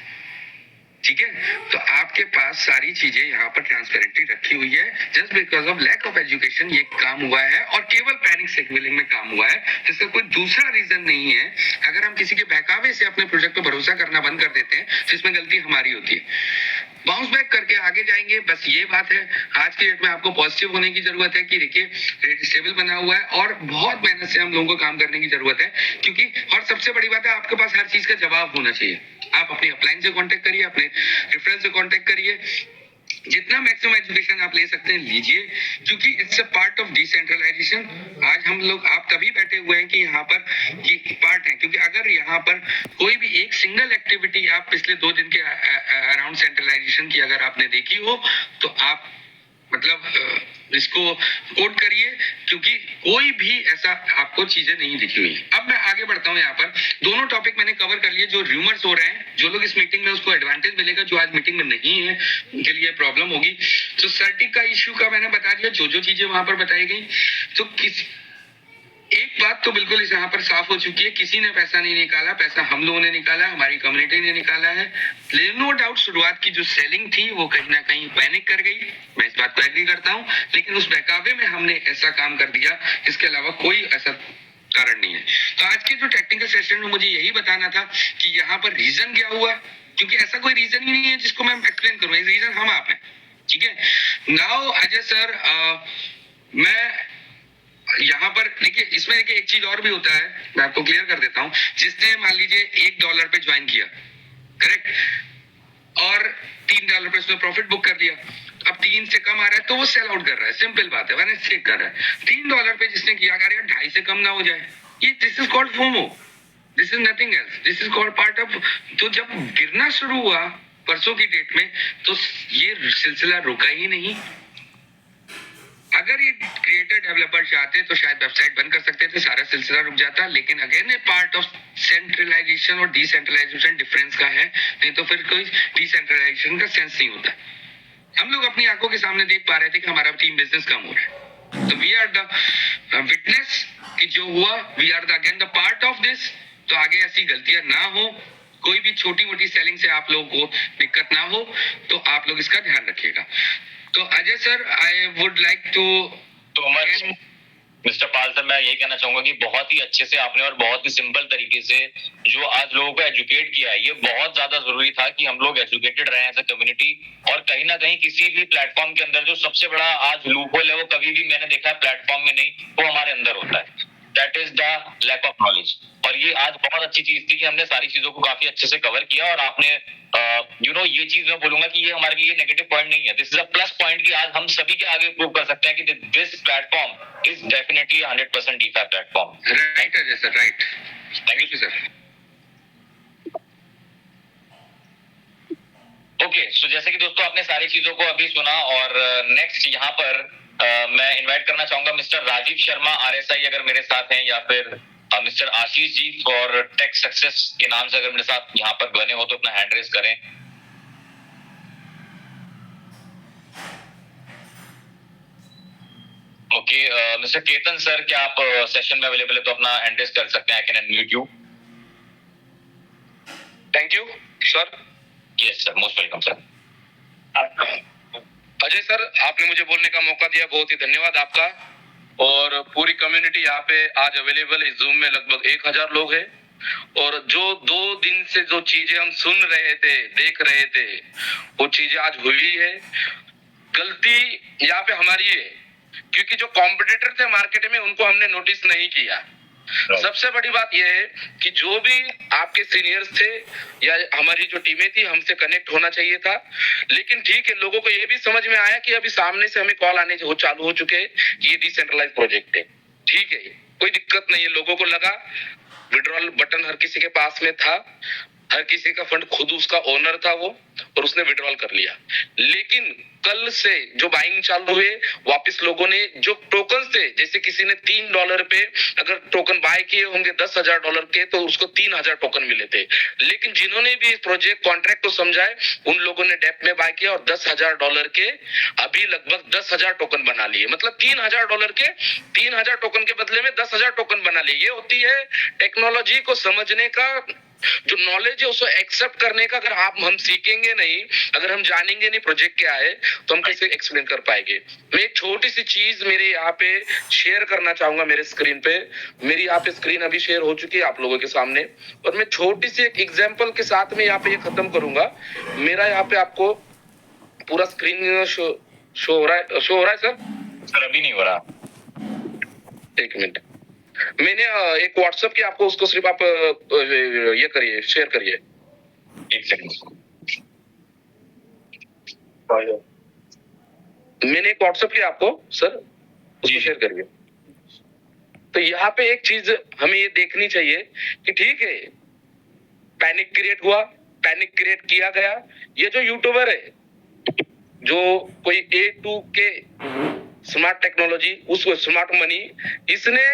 ठीक है, तो आपके पास सारी चीजें यहाँ पर ट्रांसपेरेंटली रखी हुई है। Just because of lack of education ये काम हुआ है, और केवल पैनिक सिग्नलिंग में काम हुआ है, जिसका कोई दूसरा रीजन नहीं है। अगर हम किसी के बहकावे से अपने प्रोजेक्ट पर भरोसा करना बंद कर देते हैं तो इसमें गलती हमारी होती है। बाउंस बैक करके आगे जाएंगे, बस ये बात है। आज के डेट में आपको पॉजिटिव होने की जरूरत है कि देखिए रेट स्टेबल बना हुआ है, और बहुत मेहनत से हम लोगों को काम करने की जरूरत है, क्योंकि और सबसे बड़ी बात है, आपके पास हर चीज का जवाब होना चाहिए। आप अपनी अपलाइन से कांटेक्ट करिए, अपने रेफरेंस से कांटेक्ट करिए, जितना मैक्सिमम एजुकेशन आप ले सकते हैं लीजिए, क्योंकि it's a part of decentralization. आज हम लोग, आप तभी बैठे हुए हैं कि यहाँ पर कि पार्ट है, क्योंकि अगर यहाँ पर कोई भी एक सिंगल एक्टिविटी आप पिछले 2 दिन के अराउंड सेंट्रलाइजेशन की अगर आपने देखी हो, तो आप मतलब इसको कोट करिए, क्योंकि कोई भी ऐसा आपको चीजें नहीं दिखी हुई। अब मैं आगे बढ़ता हूँ। यहाँ पर दोनों टॉपिक मैंने कवर कर लिए। जो रूमर्स हो रहे हैं, जो लोग इस मीटिंग में, उसको एडवांटेज मिलेगा, जो आज मीटिंग में नहीं है उनके लिए प्रॉब्लम होगी। तो सर्टिक का इश्यू का मैंने बता दिया, जो चीजें वहां पर बताई गई। तो एक बात तो बिल्कुल इस यहाँ पर साफ हो चुकी है, किसी ने पैसा नहीं निकाला, पैसा हम लोगों ने निकाला, हमारी कम्युनिटी ने निकाला है। नो डाउट शुरुआत की जो सेलिंग थी वो कहीं ना कहीं पैनिक कर गई, मैं इस बात को एग्री करता हूँ, लेकिन उस बहकावे में हमने ऐसा काम कर दिया, इसके अलावा कोई ऐसा कारण नहीं है। तो आज के जो टेक्निकल सेशन में मुझे यही बताना था कि यहाँ पर रीजन क्या हुआ, क्योंकि ऐसा कोई रीजन ही नहीं है जिसको मैं एक्सप्लेन करूँ। रीजन हम आप हैं। ठीक है, नाउ अजय सर, मैं यहाँ पर देखिए, इसमें एक चीज और भी होता है, मैं आपको क्लियर कर देता हूँ। जिसने मान लीजिए $1 पे ज्वाइन किया, करेक्ट, और $3 पे उसने प्रॉफिट बुक कर लिया, अब 3 से कम आ रहा है तो वो सेल आउट कर रहा है, सिंपल बात है, मैंने चेक कर रहा है। $3 पे जिसने किया, अगर यार 2.5 से कम ना हो जाए, ये this is called FOMO, this is nothing else, this is called part of. तो जब गिरना शुरू हुआ परसों की डेट में, तो ये सिलसिला रुका ही नहीं। अगर ये क्रिएटर डेवलपर चाहते तो शायद वेबसाइट बंद कर सकते थे, सारा सिलसिला रुक जाता, लेकिन अगेन ये पार्ट ऑफ सेंट्रलाइजेशन और डिसेंट्रलाइजेशन डिफरेंस का है, नहीं तो फिर कोई डिसेंट्रलाइजेशन का सेंस नहीं होता। हम लोग अपनी आंखों के सामने देख पा रहे थे कि हमारा टीम बिजनेस कम हो रहा है, तो वी आर द विटनेस कि जो हुआ, we are the again the part of this. तो आगे ऐसी गलतियां ना हो, कोई भी छोटी मोटी सेलिंग से आप लोगों को दिक्कत ना हो, तो आप लोग इसका ध्यान रखिएगा। तो Ajay sir, I would like too
much mister Pal sir, मैं यही कहना चाहूंगा कि बहुत ही अच्छे से आपने और बहुत ही सिंपल तरीके से जो आज लोगों को एजुकेट किया है, ये बहुत ज्यादा जरूरी था कि हम लोग एजुकेटेड रहे एज अ कम्युनिटी। और कहीं ना कहीं किसी भी प्लेटफॉर्म के अंदर जो सबसे बड़ा आज लूपहोल है, वो कभी भी मैंने देखा है प्लेटफॉर्म में नहीं, वो हमारे अंदर होता है, that is the lack of knowledge. और ये आज बहुत अच्छी चीज थी कि हमने सारी चीजों को काफी अच्छे से कवर किया, और आपने ये चीज मैं बोलूंगा कि ये हमारे लिए नेगेटिव पॉइंट नहीं है, this is a plus point कि आज हम सभी के आगे प्रूव कर सकते हैं कि this platform is definitely 100% DeFi platform.
Right Ajay sir, right, thank you sir.
Okay, so जैसे कि दोस्तों आपने सारी चीजों को अभी सुना, और नेक्स्ट यहाँ पर मैं इनवाइट करना चाहूंगा मिस्टर राजीव शर्मा RSI अगर मेरे साथ हैं, या फिर mister Ashish ji for tech success के नाम से अगर मेरे साथ यहाँ पर बने हो तो अपना हैंड रेज करें। ओके, मिस्टर केतन सर, क्या आप सेशन में अवेलेबल है तो अपना हैंड रेज कर सकते हैं, I can unmute you.
Thank you sir.
Yes sir, most welcome sir.
Ajay sir, आपने मुझे बोलने का मौका दिया, बहुत ही धन्यवाद आपका। और पूरी कम्युनिटी यहाँ पे आज अवेलेबल है, जूम में लगभग 1000 लोग हैं। और जो 2 दिन से जो चीजें हम सुन रहे थे, देख रहे थे, वो चीजें आज हुई है। गलती यहाँ पे हमारी है, क्योंकि जो कॉम्पिटिटर थे मार्केट में उनको हमने नोटिस नहीं किया। सबसे बड़ी बात यह है कि जो भी आपके सीनियर्स थे या हमारी जो टीमें थी, हमसे कनेक्ट होना चाहिए था। लेकिन ठीक है, लोगों को ये भी समझ में आया कि अभी सामने से हमें कॉल आने चालू हो चुके हैं कि ये डिसेंट्रलाइज प्रोजेक्ट है। ठीक है, कोई दिक्कत नहीं है। लोगों को लगा विड्रॉल बटन हर किसी के पास में था, हर किसी का फंड खुद उसका ओनर था वो, और उसने विड्रॉल कर लिया। लेकिन कल से जो बाइंग चालू हुए, वापस लोगों ने जो टोकन थे, जैसे किसी ने $3 पे अगर टोकन बाय किए होंगे $10,000 के, तो उसको 3000 टोकन मिले थे। लेकिन जिन्होंने भी इस प्रोजेक्ट कॉन्ट्रैक्ट को समझाए, उन लोगों ने डेप में बाय किया और $10,000 के अभी लगभग 10,000 टोकन बना लिए। मतलब $3,000 के 3000 टोकन के बदले में 10,000 टोकन बना लिए। ये होती है टेक्नोलॉजी को समझने का जो नॉलेज है, उसको एक्सेप्ट करने का। अगर हम सीखेंगे नहीं, अगर हम जानेंगे नहीं प्रोजेक्ट क्या है, तो हम कैसे एक्सप्लेन कर पाएंगे। मैं एक छोटी सी चीज मेरे यहाँ पे शेयर करना चाहूंगा मेरे स्क्रीन पे। मेरी यहाँ पे स्क्रीन अभी शेयर हो चुकी है आप लोगों के सामने, और मैं छोटी सी एक एग्जांपल के साथ में यहाँ पे ये खत्म करूंगा। मेरा यहाँ पे आपको पूरा स्क्रीन शो हो रहा है
सर अभी नहीं हो रहा।
एक मिनट, मैंने एक व्हाट्सएप की आपको, उसको सिर्फ आप ये करिए, शेयर करिए।
एक सेकंड,
मैंने एक व्हाट्सएप किया आपको सर, उसको शेयर करिए। तो यहाँ पे एक चीज हमें ये देखनी चाहिए कि ठीक है, पैनिक क्रिएट हुआ, पैनिक क्रिएट किया गया। ये जो यूट्यूबर है, जो कोई A2K स्मार्ट टेक्नोलॉजी, उसको स्मार्ट मनी, इसने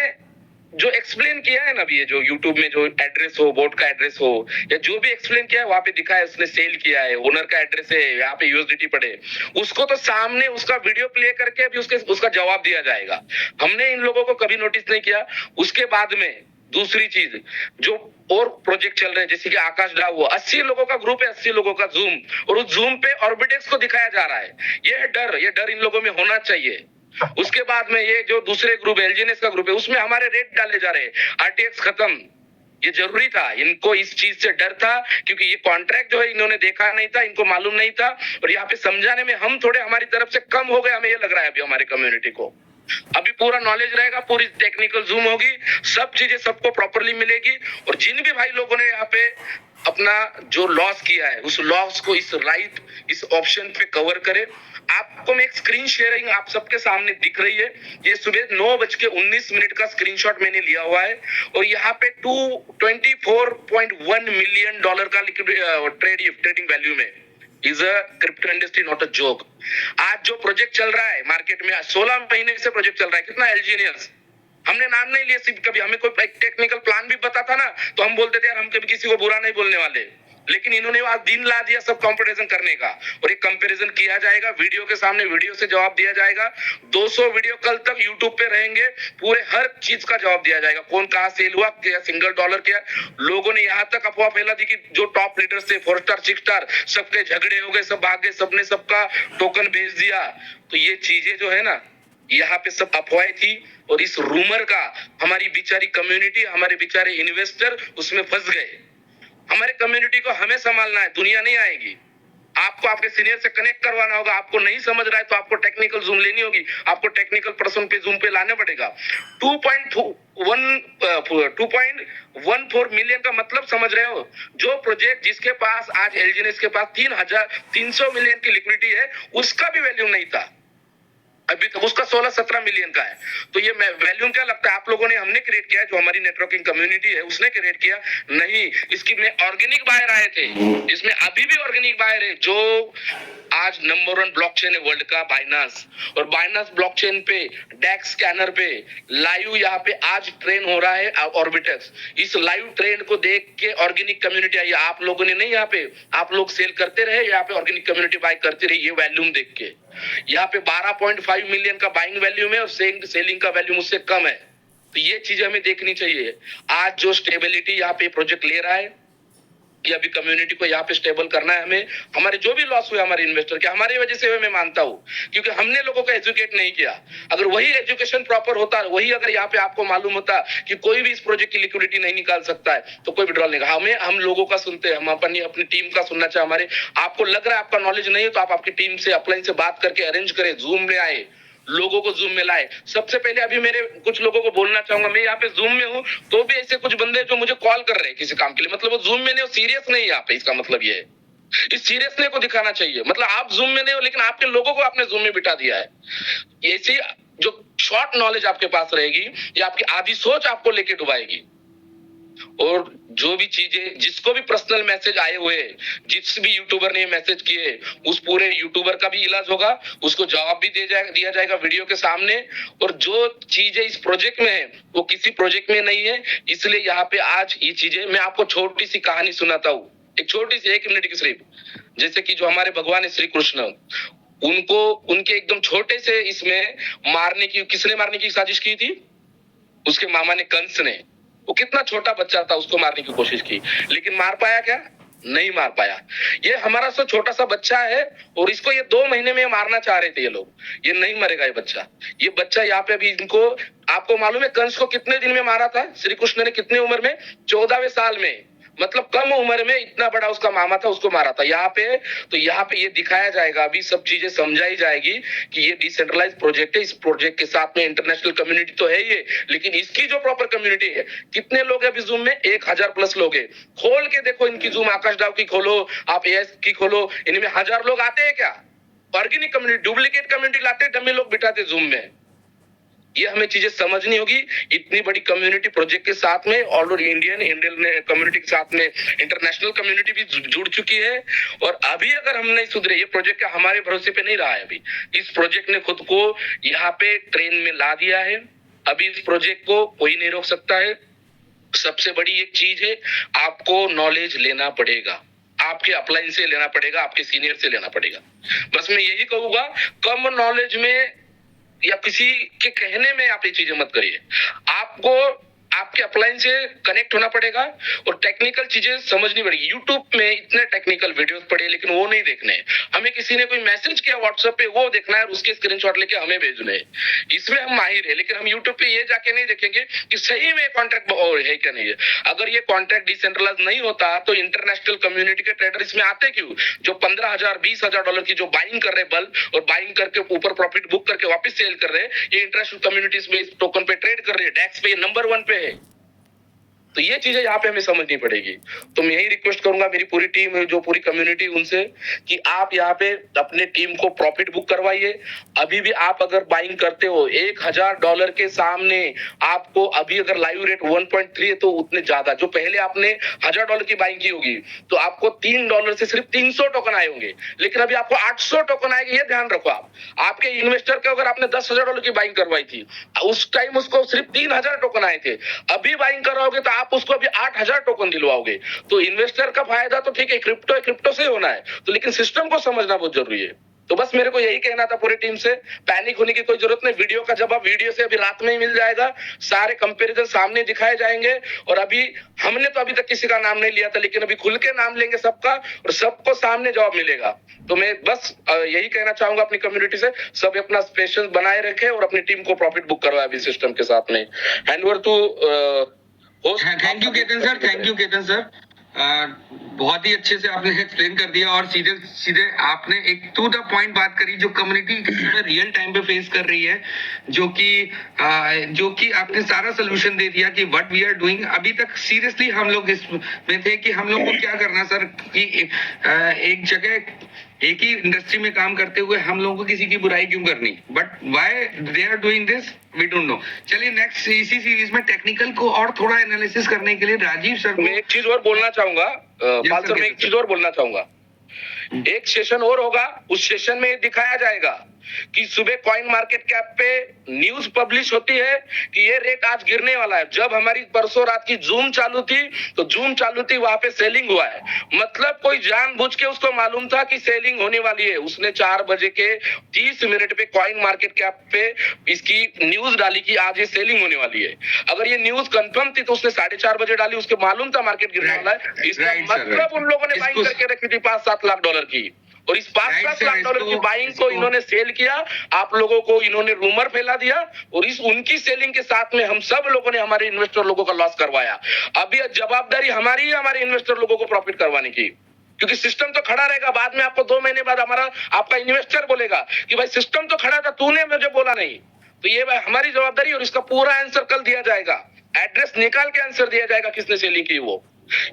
जो एक्सप्लेन किया है ना, अभी ये जो YouTube में जो एड्रेस हो, बोट का एड्रेस हो, या जो भी एक्सप्लेन किया है, वहां पे दिखा है उसने सेल किया है, ओनर का एड्रेस है, यहाँ पे USDT पड़े, उसको तो सामने उसका वीडियो प्ले करके अभी उसका जवाब दिया जाएगा। हमने इन लोगों को कभी नोटिस नहीं किया। उसके बाद में दूसरी चीज, जो और प्रोजेक्ट चल रहे हैं, जैसे कि आकाश डाव, 80 लोगों का ग्रुप है, 80 लोगों का जूम, और उस जूम पे ऑर्बिटेक्स को दिखाया जा रहा है। ये डर इन लोगों में होना चाहिए। उसके बाद में ये जो दूसरे ग्रुप है, LGNS का ग्रुप है, उसमें हमारे रेट डाले जा रहे हैं, RTX खत्म। ये जरूरी था, इनको इस चीज से डर था, क्योंकि ये कॉन्ट्रैक्ट जो है इन्होंने देखा नहीं था, इनको मालूम नहीं था, और यहाँ पे समझाने में हम थोड़े हमारी तरफ से कम हो गए, हमें ये लग रहा है अभी हमारी कम्युनिटी को। अभी पूरा नॉलेज रहेगा, पूरी टेक्निकल जूम होगी, सब चीजें सबको प्रॉपरली मिलेगी। और जिन भी भाई लोगों ने यहाँ पे अपना जो लॉस किया है उस लॉस को इस ऑप्शन पे कवर करे। आपको मैं एक स्क्रीन शेयरिंग आप सबके सामने दिख रही है, ये सुबह 9:19 का स्क्रीनशॉट मैंने लिया हुआ है। और यहाँ पे $24.1 मिलियन का ट्रेडिंग वैल्यू में is a crypto industry, not a joke. आज जो प्रोजेक्ट चल रहा है मार्केट में, 16 महीने से प्रोजेक्ट चल रहा है, कितना एलजीनियस, हमने नाम नहीं लिया, सिर्फ कभी हमें कोई टेक्निकल प्लान भी पता था ना तो हम बोलते थे यार हम कभी किसी को बुरा नहीं बोलने वाले, लेकिन इन्होंने आज दिन ला दिया सब कंपैरिजन करने का। और एक कंपैरिजन किया जाएगा वीडियो के सामने, वीडियो से जवाब दिया जाएगा। 200 वीडियो कल तक यूट्यूब पे रहेंगे, पूरे हर चीज का जवाब दिया जाएगा, कौन कहाँ सेल हुआ, क्या सिंगल डॉलर क्या। लोगों ने यहाँ तक अफवाह फैला दी कि जो टॉप लीडर्स थे 4 स्टार 6 स्टार सबके झगड़े हो गए, सब भाग गए, सबने सबका टोकन भेज दिया। तो ये चीजें जो है ना, यहाँ पे सब अफवाहें थी। और इस रूमर का हमारी बेचारी कम्युनिटी, हमारे बेचारे इन्वेस्टर उसमें फंस गए। हमारे कम्युनिटी को हमें संभालना है, दुनिया नहीं आएगी। आपको आपके सीनियर से कनेक्ट करवाना होगा। आपको नहीं समझ रहा है तो आपको टेक्निकल जूम लेनी होगी, आपको टेक्निकल पर्सन पे जूम पे लाना पड़ेगा। 2.14 मिलियन का मतलब समझ रहे हो? जो प्रोजेक्ट जिसके पास आज एलजीएनएस के पास 300 मिलियन की लिक्विडिटी है, उसका भी वैल्यू नहीं था अभी तक, उसका 16-17 मिलियन का है। तो ये वैल्यूम क्या लगता है आप लोगों ने, हमने क्रिएट किया, जो हमारी नेटवर्किंग कम्युनिटी है उसने क्रिएट किया? नहीं, इसकी में ऑर्गेनिक बायर आए थे, इसमें अभी भी ऑर्गेनिक बायर है। जो आज नंबर 1 ब्लॉकचेन है वर्ल्ड का, बाइनांस। और बाइनांस ब्लॉकचेन पे डेक्स स्कैनर पे लाइव यहाँ पे आज ट्रेन हो रहा है ऑर्बिटक्स। इस लाइव ट्रेन को देख के ऑर्गेनिक कम्युनिटी आई। आप लोगों ने नहीं, यहाँ पे आप लोग सेल करते रहे, यहाँ पे ऑर्गेनिक कम्युनिटी बाय करती रही। ये वैल्यूम देख के यहाँ पे 12.5 मिलियन का बाइंग वैल्यूम है और सेलिंग का वैल्यूम उससे कम है। तो ये चीजें हमें देखनी चाहिए। आज जो स्टेबिलिटी यहाँ पे प्रोजेक्ट ले रहा है, ये अभी कम्युनिटी को यहाँ पे स्टेबल करना है हमें। हमारे जो भी लॉस हुए हमारे इन्वेस्टर के, हमारी वजह से हुए, मैं मानता हूँ, क्योंकि हमने लोगों को एजुकेट नहीं किया। अगर वही एजुकेशन प्रॉपर होता, वही अगर यहाँ पे आपको मालूम होता कि कोई भी इस प्रोजेक्ट की लिक्विडिटी नहीं निकाल सकता है तो कोई विड्रॉल नहीं। हम लोगों का सुनते हैं, हम अपनी टीम का सुनना चाहिए। हमारे आपको लग रहा है आपका नॉलेज नहीं है तो आप आपकी टीम से, अपलाइन से बात करके अरेंज करें, जूम में आए, लोगों को जूम में लाए। सबसे पहले अभी मेरे कुछ लोगों को बोलना चाहूंगा, मैं यहाँ पे जूम में हूँ तो भी ऐसे कुछ बंदे जो मुझे कॉल कर रहे हैं किसी काम के लिए, मतलब वो जूम में नहीं, वो सीरियस नहीं है यहाँ पे। इसका मतलब ये है, इस सीरियसनेस को दिखाना चाहिए। मतलब आप जूम में नहीं हो लेकिन आपके लोगों को आपने जूम में बिठा दिया है। ऐसी जो शॉर्ट नॉलेज आपके पास रहेगी, ये आपकी आधी सोच आपको लेके डुबाएगी। और जो भी चीजें, जिसको भी पर्सनल मैसेज आए हुए, जिस भी यूट्यूबर ने मैसेज किए, उस पूरे यूट्यूबर का भी इलाज होगा, उसको जवाब भी दिया जाएगा वीडियो के सामने। और जो चीजें इस प्रोजेक्ट में है वो किसी प्रोजेक्ट में नहीं है। इसलिए यहाँ पे आज ये चीजें, मैं आपको छोटी सी कहानी सुनाता हूँ, एक छोटी सी 1 मिनट की सिर्फ। जैसे कि जो हमारे भगवान है श्री कृष्ण, उनको उनके एकदम छोटे से इसमें किसने मारने की साजिश की थी? उसके मामा ने, कंस ने। वो कितना छोटा बच्चा था, उसको मारने की कोशिश की, लेकिन मार पाया क्या? नहीं मार पाया। ये हमारा सा छोटा सा बच्चा है और इसको ये 2 महीने में मारना चाह रहे थे ये लोग। ये नहीं मरेगा ये बच्चा यहाँ पे अभी इनको, आपको मालूम है कंस को कितने दिन में मारा था श्री कृष्ण ने? कितने उम्र में? 14वें साल में। मतलब कम उम्र में इतना बड़ा उसका मामा था, उसको मारा था। यहाँ पे ये दिखाया जाएगा, अभी सब चीजें समझाई जाएगी कि ये डिसेंट्रलाइज प्रोजेक्ट है। इस प्रोजेक्ट के साथ में इंटरनेशनल कम्युनिटी तो है ही, लेकिन इसकी जो प्रॉपर कम्युनिटी है, कितने लोग है अभी जूम में? 1000 प्लस लोग है। खोल के देखो इनकी जूम, आकाश डाव की खोलो, आप एएस की खोलो, इनमें 1000 लोग आते हैं क्या? ऑर्गेनिक कम्युनिटी, डुप्लीकेट कम्युनिटी लाते, डमी लोग बिठाते जूम में। ये हमें चीजें समझनी होगी। इतनी बड़ी कम्युनिटी प्रोजेक्ट के साथ में, ऑल इंडियन कम्युनिटी के साथ में इंटरनेशनल कम्युनिटी भी जुड़ चुकी है। और अभी अगर हम नहीं सुधरे, ये प्रोजेक्ट का हमारे भरोसे पे नहीं रहा है। अभी इस प्रोजेक्ट ने खुद को यहाँ पे ट्रेन में ला दिया है। अभी इस प्रोजेक्ट को कोई नहीं रोक सकता है। सबसे बड़ी एक चीज है, आपको नॉलेज लेना पड़ेगा, आपके अपलाइन से लेना पड़ेगा, आपके सीनियर से लेना पड़ेगा। बस मैं यही कहूंगा, कम नॉलेज में या किसी के कहने में आप ये चीजें मत करिए। आपको आपके अप्लायंस से कनेक्ट होना पड़ेगा और टेक्निकल चीजें समझनी पड़ेगी। यूट्यूब में इतने टेक्निकल वीडियोस पड़े लेकिन वो नहीं देखने हैं। हमें किसी ने कोई मैसेज किया व्हाट्सएप पे, वो देखना है और उसके स्क्रीनशॉट लेके हमें भेजने हैं। इसमें हम माहिर है, लेकिन हम यूट्यूब पे ये जाके नहीं देखेंगे कि सही में कॉन्ट्रैक्ट है क्या नहीं है। अगर ये कॉन्ट्रैक्ट डिसेंट्रलाइज नहीं होता तो इंटरनेशनल कम्युनिटी के ट्रेडर इसमें आते क्यों? जो 15,000 20,000 डॉलर की जो बाइंग कर रहे बल्ब और बाइंग करके ऊपर प्रॉफिट बुक करके वापस सेल कर रहे हैं, ये इंटरनेशनल कम्युनिटीज में इस टोकन पे ट्रेड कर रहे हैं। डेक्स पे नंबर 1 पे है। तो ये चीजें यहाँ पे हमें समझनी पड़ेगी। तो मैं यही रिक्वेस्ट करूंगा मेरी पूरी टीम, जो पूरी कम्युनिटी, उनसे कि आप यहाँ पे अपने टीम को प्रॉफिट बुक करवाइए। अभी भी आप अगर बाइंग करते हो $1,000 के सामने, आपको अभी अगर लाइव रेट 1.3 है तो उतने ज्यादा, जो पहले आपने $1,000 की बाइंग की होगी तो आपको $3 से सिर्फ 300 टोकन आए होंगे, लेकिन अभी आपको 800 टोकन आएंगे। ये ध्यान रखो आप। आपके इन्वेस्टर के अगर आपने $10,000 की बाइंग करवाई थी, उस टाइम उसको सिर्फ 3,000 टोकन आए थे। अभी बाइंग कराओगे तो आप उसको अभी 8,000 टोकन दिलवाओगे। तो इन्वेस्टर का फायदा तो ठीक है, क्रिप्टो से होना है, तो लेकिन सिस्टम को समझना बहुत जरूरी है। तो बस मेरे को यही कहना था पूरी टीम से, पैनिक होने की कोई जरूरत नहीं। वीडियो का जवाब वीडियो से अभी रात में ही मिल जाएगा, सारे कंपैरिजन सामने दिखाए जाएंगे। और अभी हमने तो अभी तक किसी का नाम नहीं लिया था, लेकिन अभी खुल के नाम लेंगे सबका और सबको सामने जवाब मिलेगा। तो मैं बस यही कहना चाहूंगा अपनी कम्युनिटी से, सब अपना पेशेंस बनाए रखे और अपनी टीम को प्रॉफिट बुक करवाए अभी सिस्टम के साथ में। Hand over to host.
Thank you Ketan sir, thank you Ketan sir. बहुत ही अच्छे से आपने एक्सप्लेन कर दिया और सीधे सीधे आपने एक टू द पॉइंट बात करी जो कम्युनिटी रियल टाइम पे फेस कर रही है, जो कि आपने सारा सोल्यूशन दे दिया कि व्हाट वी आर डूइंग। अभी तक सीरियसली हम लोग इसमें थे कि हम लोग को क्या करना सर, कि एक जगह एक ही इंडस्ट्री में काम करते हुए हम लोगों को किसी की बुराई क्यों करनी, but why they are doing this we don't know. चलिए नेक्स्ट इसी सीरीज में टेक्निकल को और थोड़ा एनालिसिस करने के लिए राजीव सर,
मैं एक चीज और बोलना चाहूंगा पाल सर, मैं एक चीज और बोलना चाहूंगा। एक सेशन और होगा, उस सेशन में दिखाया जाएगा कि सुबह कॉइन मार्केट कैप पे न्यूज पब्लिश होती है कि ये रेट आज गिरने वाला है। जब हमारी परसों रात की जूम चालू थी तो जूम चालू थी, वहां पे सेलिंग हुआ है। मतलब कोई जानबूझ के उसको मालूम था कि सेलिंग होने वाली है, उसने 4 बजे के 30 मिनट पे कॉइन मार्केट कैप पे इसकी न्यूज डाली कि आज ये सेलिंग होने वाली है। अगर ये न्यूज कंफर्म थी तो उसने 4:30 बजे डाली, उसके मालूम था मार्केट गिरने वाला है। इसका मतलब उन लोगों ने बाइंग करके रखी थी 5-7 लाख डॉलर की, और इस 5-7 लाख डॉलर की बाइंग को इन्होंने सेल किया। आप लोगों को इन्होंने रूमर फैला दिया और इस उनकी सेलिंग के साथ में हम सब लोगों ने हमारे इन्वेस्टर लोगों का लॉस करवाया। अभी जवाबदारी हमारी है हमारे इन्वेस्टर लोगों को प्रॉफिट करवाने की, क्योंकि सिस्टम तो खड़ा रहेगा। बाद में आपको 2 महीने बाद आपका इन्वेस्टर बोलेगा कि भाई सिस्टम तो खड़ा था, तूने मुझे बोला नहीं। तो ये हमारी जवाबदारी और इसका पूरा आंसर कल दिया जाएगा। एड्रेस निकाल के आंसर दिया जाएगा किसने सेलिंग की। वो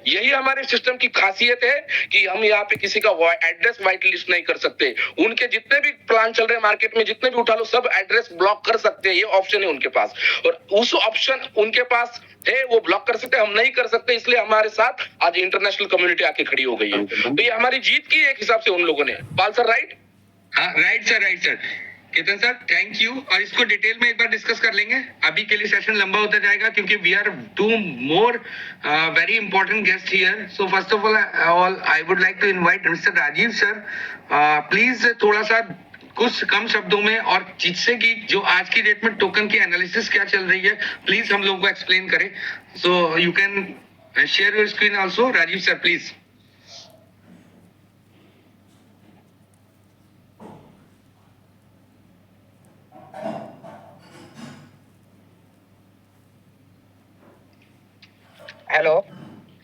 यही हमारे सिस्टम की खासियत है कि हम यहाँ पे किसी का एड्रेस व्हाइट लिस्ट नहीं कर सकते। उनके जितने भी प्लान चल रहे हैं मार्केट में, जितने भी उठा लो, सब एड्रेस ब्लॉक कर सकते हैं। ये ऑप्शन है उनके पास, और उस ऑप्शन उनके पास है, वो ब्लॉक कर सकते हैं, हम नहीं कर सकते। इसलिए हमारे साथ आज इंटरनेशनल कम्युनिटी आके खड़ी हो गई है। तो ये हमारी जीत की एक हिसाब से उन लोगों ने। पाल सर राइट?
हाँ right sir, right sir. Ketan sir thank you, और इसको डिटेल में एक बार डिस्कस कर लेंगे। अभी के लिए सेशन लंबा होता जाएगा क्योंकि we are 2 more very important guest here. So first of all I would like to invite mister Rajeev sir, please थोड़ा सा कुछ कम शब्दों में, और जिससे कि जो आज की डेट में टोकन की एनालिसिस क्या चल रही है प्लीज हम लोगों को एक्सप्लेन करें। So you can share your screen also. Rajeev sir please.
Hello.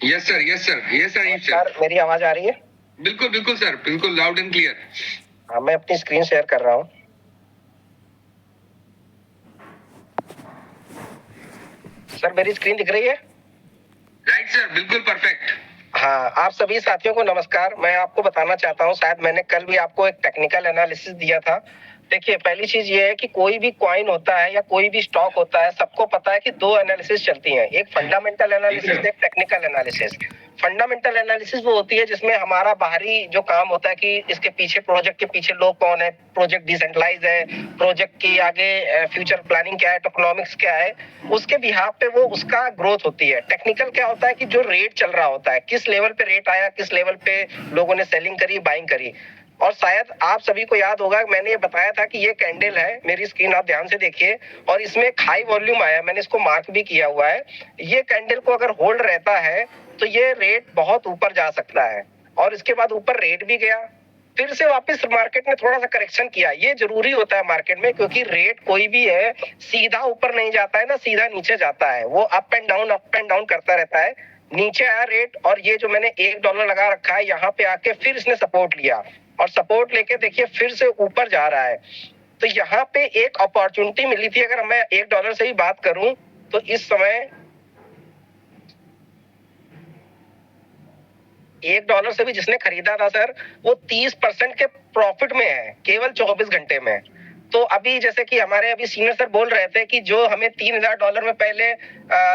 Yes sir, yes sir, yes sir, yes
sir मेरी आवाज आ रही है?
बिल्कुल बिल्कुल सर, बिल्कुल लाउड एंड क्लियर।
हाँ, मैं अपनी स्क्रीन शेयर कर रहा हूँ। सर मेरी स्क्रीन दिख रही है?
राइट सर, बिल्कुल परफेक्ट।
हाँ, आप सभी साथियों को नमस्कार। मैं आपको बताना चाहता हूँ, शायद मैंने कल भी आपको एक टेक्निकल एनालिसिस दिया था। देखिए, पहली चीज ये है कि कोई भी कॉइन होता है या कोई भी स्टॉक होता है, सबको पता है कि 2 एनालिसिस चलती हैं, एक फंडामेंटल एनालिसिस, एक टेक्निकल एनालिसिस। फंडामेंटल एनालिसिस वो होती है जिसमें हमारा बाहरी जो काम होता है कि इसके पीछे, प्रोजेक्ट के पीछे लोग कौन है, प्रोजेक्ट डिसेंट्रलाइज है, प्रोजेक्ट की आगे फ्यूचर प्लानिंग क्या है, टोकनॉमिक्स क्या है, उसके बिहाफ पे वो उसका ग्रोथ होती है। टेक्निकल क्या होता है कि जो रेट चल रहा होता है, किस लेवल पे रेट आया, किस लेवल पे लोगों ने सेलिंग करी, बाइंग करी। और शायद आप सभी को याद होगा मैंने ये बताया था कि ये कैंडल है, मेरी स्क्रीन आप ध्यान से देखिए, और इसमें एक हाई वॉल्यूम आया, मैंने इसको मार्क भी किया हुआ है। ये कैंडल को अगर होल्ड रहता है तो ये रेट बहुत ऊपर जा सकता है, और इसके बाद ऊपर रेट भी गया, फिर से वापस मार्केट ने थोड़ा सा करेक्शन किया। ये जरूरी होता है मार्केट में, क्योंकि रेट कोई भी है सीधा ऊपर नहीं जाता है ना सीधा नीचे जाता है, वो अप एंड डाउन करता रहता है। नीचे आया रेट, और ये जो मैंने $1 लगा रखा है यहाँ पे आके फिर इसने सपोर्ट लिया, और सपोर्ट लेके देखिए फिर से ऊपर जा रहा है। तो यहाँ पे एक अपॉर्चुनिटी मिली थी। अगर मैं $1 से ही बात करूं तो इस समय $1 से भी जिसने खरीदा था सर, वो 30% के प्रॉफिट में है केवल 24 घंटे में। तो अभी जैसे कि हमारे अभी सीनियर सर बोल रहे थे कि जो हमें $3000 में पहले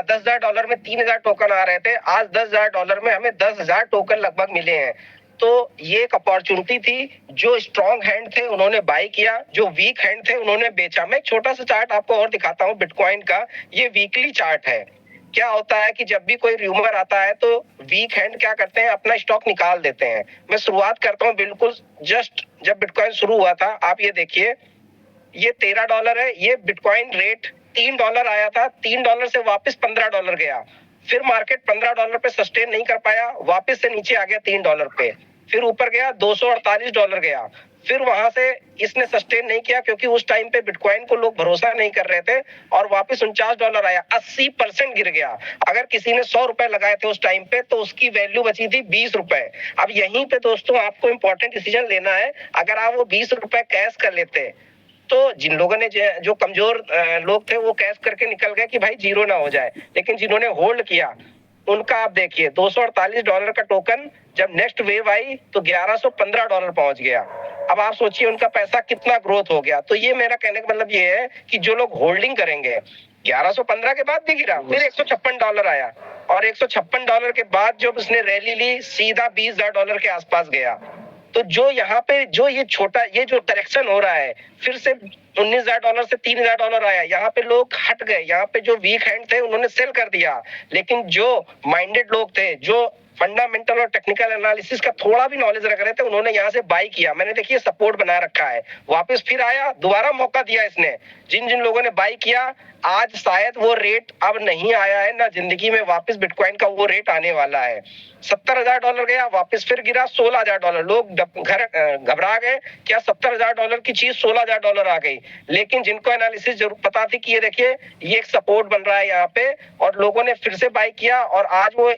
$10,000 में 3000 टोकन आ रहे थे, आज $10,000 में हमें 10,000 टोकन लगभग मिले हैं। तो ये एक अपॉर्चुनिटी थी। जो स्ट्रॉन्ग हैंड थे उन्होंने बाय किया, जो वीक हैंड थे उन्होंने बेचा। मैं एक छोटा सा चार्ट आपको और दिखाता हूँ बिटकॉइन का। ये वीकली चार्ट है। क्या होता है कि जब भी कोई र्यूमर आता है तो वीक हैंड क्या करते हैं, अपना स्टॉक निकाल देते हैं। मैं शुरुआत करता हूँ बिल्कुल जस्ट जब बिटकॉइन शुरू हुआ था। आप ये देखिए, ये $13 है। ये बिटकॉइन रेट $3 आया था, $3 से वापस $15 गया। फिर मार्केट $15 पे सस्टेन नहीं कर पाया, वापस से नीचे आ गया $3 पे, फिर ऊपर गया $248 गया। फिर वहां से इसने सस्टेन नहीं किया, क्योंकि उस टाइम पे बिटकॉइन को लोग भरोसा नहीं कर रहे थे, और वापस $49 आया, 80% गिर गया। अगर किसी ने $100 लगाए थे उस टाइम पे तो उसकी वैल्यू बची थी $20। अब यहीं पे दोस्तों आपको इंपॉर्टेंट डिसीजन लेना है। अगर आप वो $20 कैश कर लेते तो जिन लोगों ने जो कमजोर लोग थे वो कैश करके निकल गए कि भाई जीरो ना हो जाए, लेकिन जिन्होंने होल्ड किया उनका आप देखिए $248 का टोकन जब नेक्स्ट वेव आई तो $1115 पहुंच गया। अब आप सोचिए उनका पैसा कितना ग्रोथ हो गया। तो ये मेरा कहने का मतलब ये है कि जो लोग होल्डिंग करेंगे, 1115 के बाद भी गिरा, फिर $156 आया, और $156 के बाद जब उसने रैली ली सीधा $20,000 के आसपास गया। तो जो यहाँ पे जो ये छोटा ये जो करेक्शन हो रहा है, फिर से $19,000 से $3,000 आया, यहाँ पे लोग हट गए। यहाँ पे जो वीक हैंड थे उन्होंने सेल कर दिया, लेकिन जो माइंडेड लोग थे, जो फंडामेंटल और टेक्निकल एनालिसिस का थोड़ा भी नॉलेज रख रहे थे, उन्होंने यहाँ से बाई किया। मैंने देखिए सपोर्ट बना रखा है, वापस फिर आया, दोबारा मौका दिया इसने। जिन जिन लोगों ने बाई किया, आज शायद वो रेट अब नहीं आया है ना जिंदगी में वापस बिटकॉइन का वो रेट आने वाला है। $70,000 गया, वापस फिर गिरा $16,000। लोग घर घबरा गए, क्या $70,000 की चीज $16,000 आ गई। लेकिन जिनको एनालिसिस जरूर पता थी कि ये देखिए ये एक सपोर्ट बन रहा है यहाँ पे, और लोगों ने फिर से बाई किया, और आज वो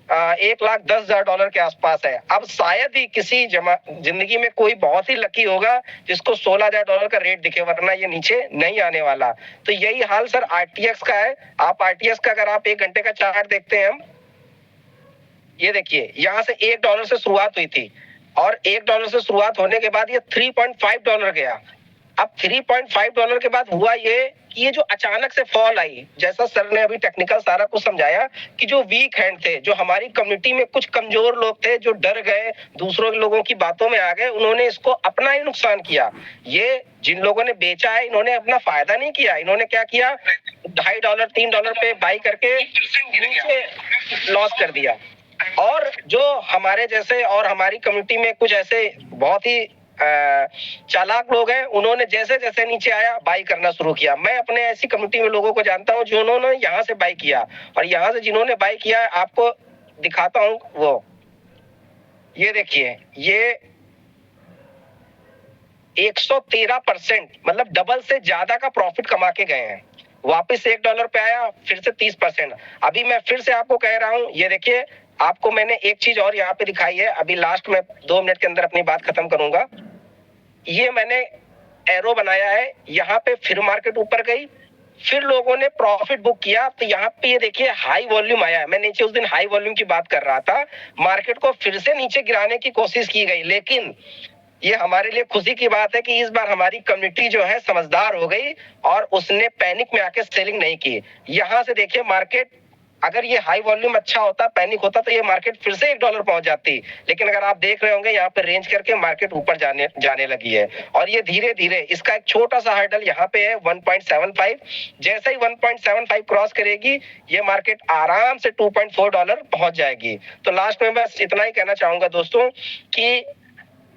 $1,10,000 के आसपास है। अब शायद ही किसी जिंदगी में कोई बहुत ही लकी होगा जिसको $16,000 का रेट दिखे, वरना ये नीचे नहीं आने वाला। तो यही हाल सर आरटीएक्स का है। आप आरटीएक्स का अगर आप 1 घंटे का चार्ट देखते हैं, हम ये देखिए यहाँ से $1 से शुरुआत हुई थी, और $1 से शुरुआत होने के बाद ये $3.5 गया। अब $3.5 के बाद हुआ ये जो अचानक से फॉल आई, जैसा सर ने अभी टेक्निकल सारा कुछ समझाया, कि जो वीक हैंड थे, जो हमारी कम्युनिटी में कुछ कमजोर लोग थे, जो डर गए, दूसरों लोगों की बातों में आ गए, उन्होंने इसको अपना ही नुकसान किया। ये जिन लोगों ने बेचा है, इन्होंने अपना फायदा नहीं किया। इन्होंने क्या किया, $2.5 $3 पे बाई करके नीचे लॉस कर दिया। और जो हमारे जैसे और हमारी कम्युनिटी में कुछ ऐसे बहुत ही चालाक लोग हैं, उन्होंने जैसे जैसे नीचे आया बाई करना शुरू किया। मैं अपने ऐसी कम्युनिटी में लोगों को जानता हूं जो उन्होंने यहाँ से बाई किया, और यहाँ से जिन्होंने बाई किया आपको दिखाता हूं। वो ये देखिए, ये 113% मतलब डबल से ज्यादा का प्रॉफिट कमा के गए हैं। वापिस से $1 पे आया, फिर से 30%। अभी मैं फिर से आपको कह रहा हूं, ये देखिए आपको मैंने एक चीज और यहाँ पे दिखाई है। अभी लास्ट में 2 मिनट के अंदर अपनी बात खत्म करूंगा। ये मैंने एरो बनाया है, यहाँ पे फिर मार्केट ऊपर गई, फिर लोगों ने प्रॉफिट बुक किया। तो यहाँ पे ये देखिए हाई वॉल्यूम आया है। मैं नीचे उस दिन हाई वॉल्यूम की बात कर रहा था। मार्केट को फिर से नीचे गिराने की कोशिश की गई, लेकिन ये हमारे लिए खुशी की बात है कि इस बार हमारी कम्युनिटी जो है समझदार हो गई, और उसने पैनिक में आके सेलिंग नहीं की। यहाँ से देखिए मार्केट, अगर ये हाई वॉल्यूम अच्छा होता, पैनिक होता, तो ये मार्केट फिर से $1 पहुंच जाती। लेकिन अगर आप देख रहे होंगे यहाँ पे रेंज करके मार्केट ऊपर जाने लगी है, और ये धीरे धीरे इसका एक छोटा सा हर्डल यहाँ पे है 1.75। जैसे ही 1.75 क्रॉस करेगी, ये मार्केट आराम से $2.4 पहुंच जाएगी। तो लास्ट में बस इतना ही कहना चाहूंगा दोस्तों कि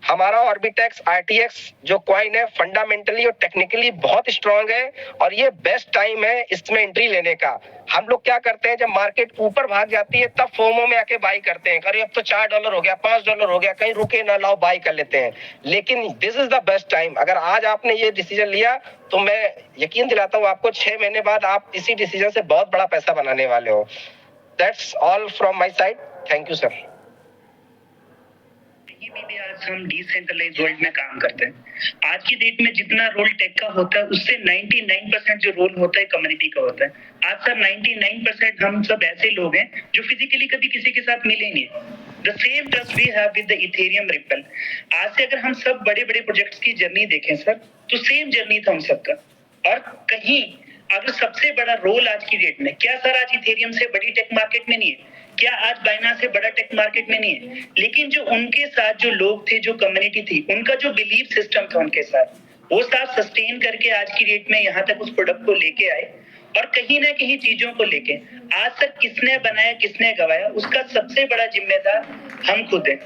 हमारा ऑर्बिटेक्स RTX जो कॉइन है फंडामेंटली और टेक्निकली बहुत स्ट्रांग है और ये बेस्ट टाइम है इसमें एंट्री लेने का। हम लोग क्या करते हैं, जब मार्केट ऊपर भाग जाती है तब फोमो में आके बाई करते हैं, अरे अब तो $4 हो गया, $5 हो गया, कहीं रुके ना, लाओ बाई कर लेते हैं। लेकिन this is the best time. अगर आज आपने ये डिसीजन लिया तो मैं यकीन दिलाता हूँ आपको 6 महीने बाद आप इसी डिसीजन से बहुत बड़ा पैसा बनाने वाले हो। That's all from my side. Thank you sir.
भी आज हम डिसेंट्रलाइज वर्ल्ड में काम करते हैं। आज की डेट में जितना रोल टेक का होता है उससे 99% जो रोल होता है कम्युनिटी का होता है। आज सर 99% हम सब ऐसे लोग हैं जो फिजिकली कभी किसी के साथ मिले नहीं। The same trust we have with the Ethereum Ripple. आज से अगर हम सब बड़े बड़े प्रोजेक्ट्स की जर्नी देखें सर तो सेम जर्नी था हम सबका। और कहीं अगर सबसे बड़ा रोल आज की डेट में, क्या सर आज इथेरियम से बड़ी टेक मार्केट में नहीं है? क्या आज बाइनांस से बड़ा टेक मार्केट में नहीं है? लेकिन जो उनके साथ जो लोग थे, जो कम्युनिटी थी, उनका जो बिलीफ सिस्टम था उनके साथ, वो साथ सस्टेन करके आज की डेट में यहाँ तक उस प्रोडक्ट को लेके आए। और कहीं ना कहीं चीजों को लेके आज तक किसने बनाया, किसने गवाया, उसका सबसे बड़ा जिम्मेदार हम खुद हैं।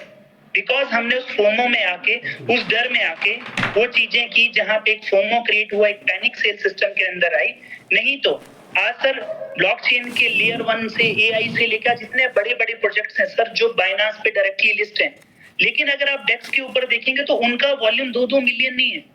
बिकॉज हमने उस फोमो में आके, उस डर में आके वो चीजें की जहां पे एक फोमो क्रिएट हुआ, एक पैनिक सेल सिस्टम के अंदर आई। नहीं तो आज सर ब्लॉकचेन के लेयर 1 से AI से लेकर जितने बड़े बड़े प्रोजेक्ट्स हैं सर जो बाइनांस पे डायरेक्टली लिस्ट हैं, लेकिन अगर आप डेक्स के ऊपर देखेंगे तो उनका वॉल्यूम 2-2 मिलियन नहीं है।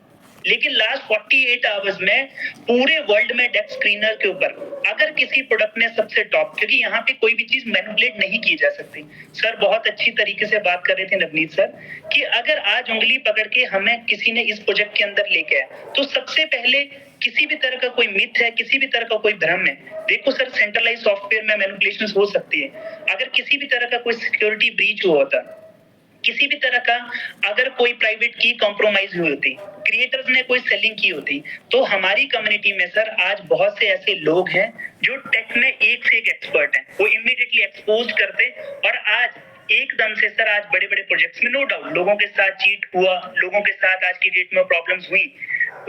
लेकिन लास्ट 48 आवर्स में पूरे वर्ल्ड में डेक्स स्क्रीनर के ऊपर अगर किसी प्रोडक्ट ने सबसे टॉप, क्योंकि यहाँ पे कोई भी चीज मैनिपुलेट नहीं की जा सकती। सर बहुत अच्छी तरीके से बात कर रहे थे नवनीत सर कि अगर आज उंगली पकड़ के हमें किसी ने इस प्रोजेक्ट के अंदर लेके आया तो सबसे पहले किसी भी तरह का कोई मिथ है, किसी भी तरह का कोई भ्रम है, देखो सर सेंट्रलाइज सॉफ्टवेयर में मैनिपुलेशंस हो सकती है। अगर किसी भी तरह का कोई सिक्योरिटी ब्रीच हुआ होता, किसी भी तरह का अगर कोई प्राइवेट की कॉम्प्रोमाइज हुई होती, क्रिएटर्स ने कोई सेलिंग की होती, तो हमारी कम्युनिटी में सर आज बहुत से ऐसे लोग हैं जो टेक में एक से एक एक्सपर्ट हैं, वो इमीडिएटली एक्सपोज करते और आज एकदम से सर आज बड़े बड़े प्रोजेक्ट्स में नो डाउट लोगों के साथ चीट हुआ, लोगों के साथ आज की डेट में प्रॉब्लम्स हुई,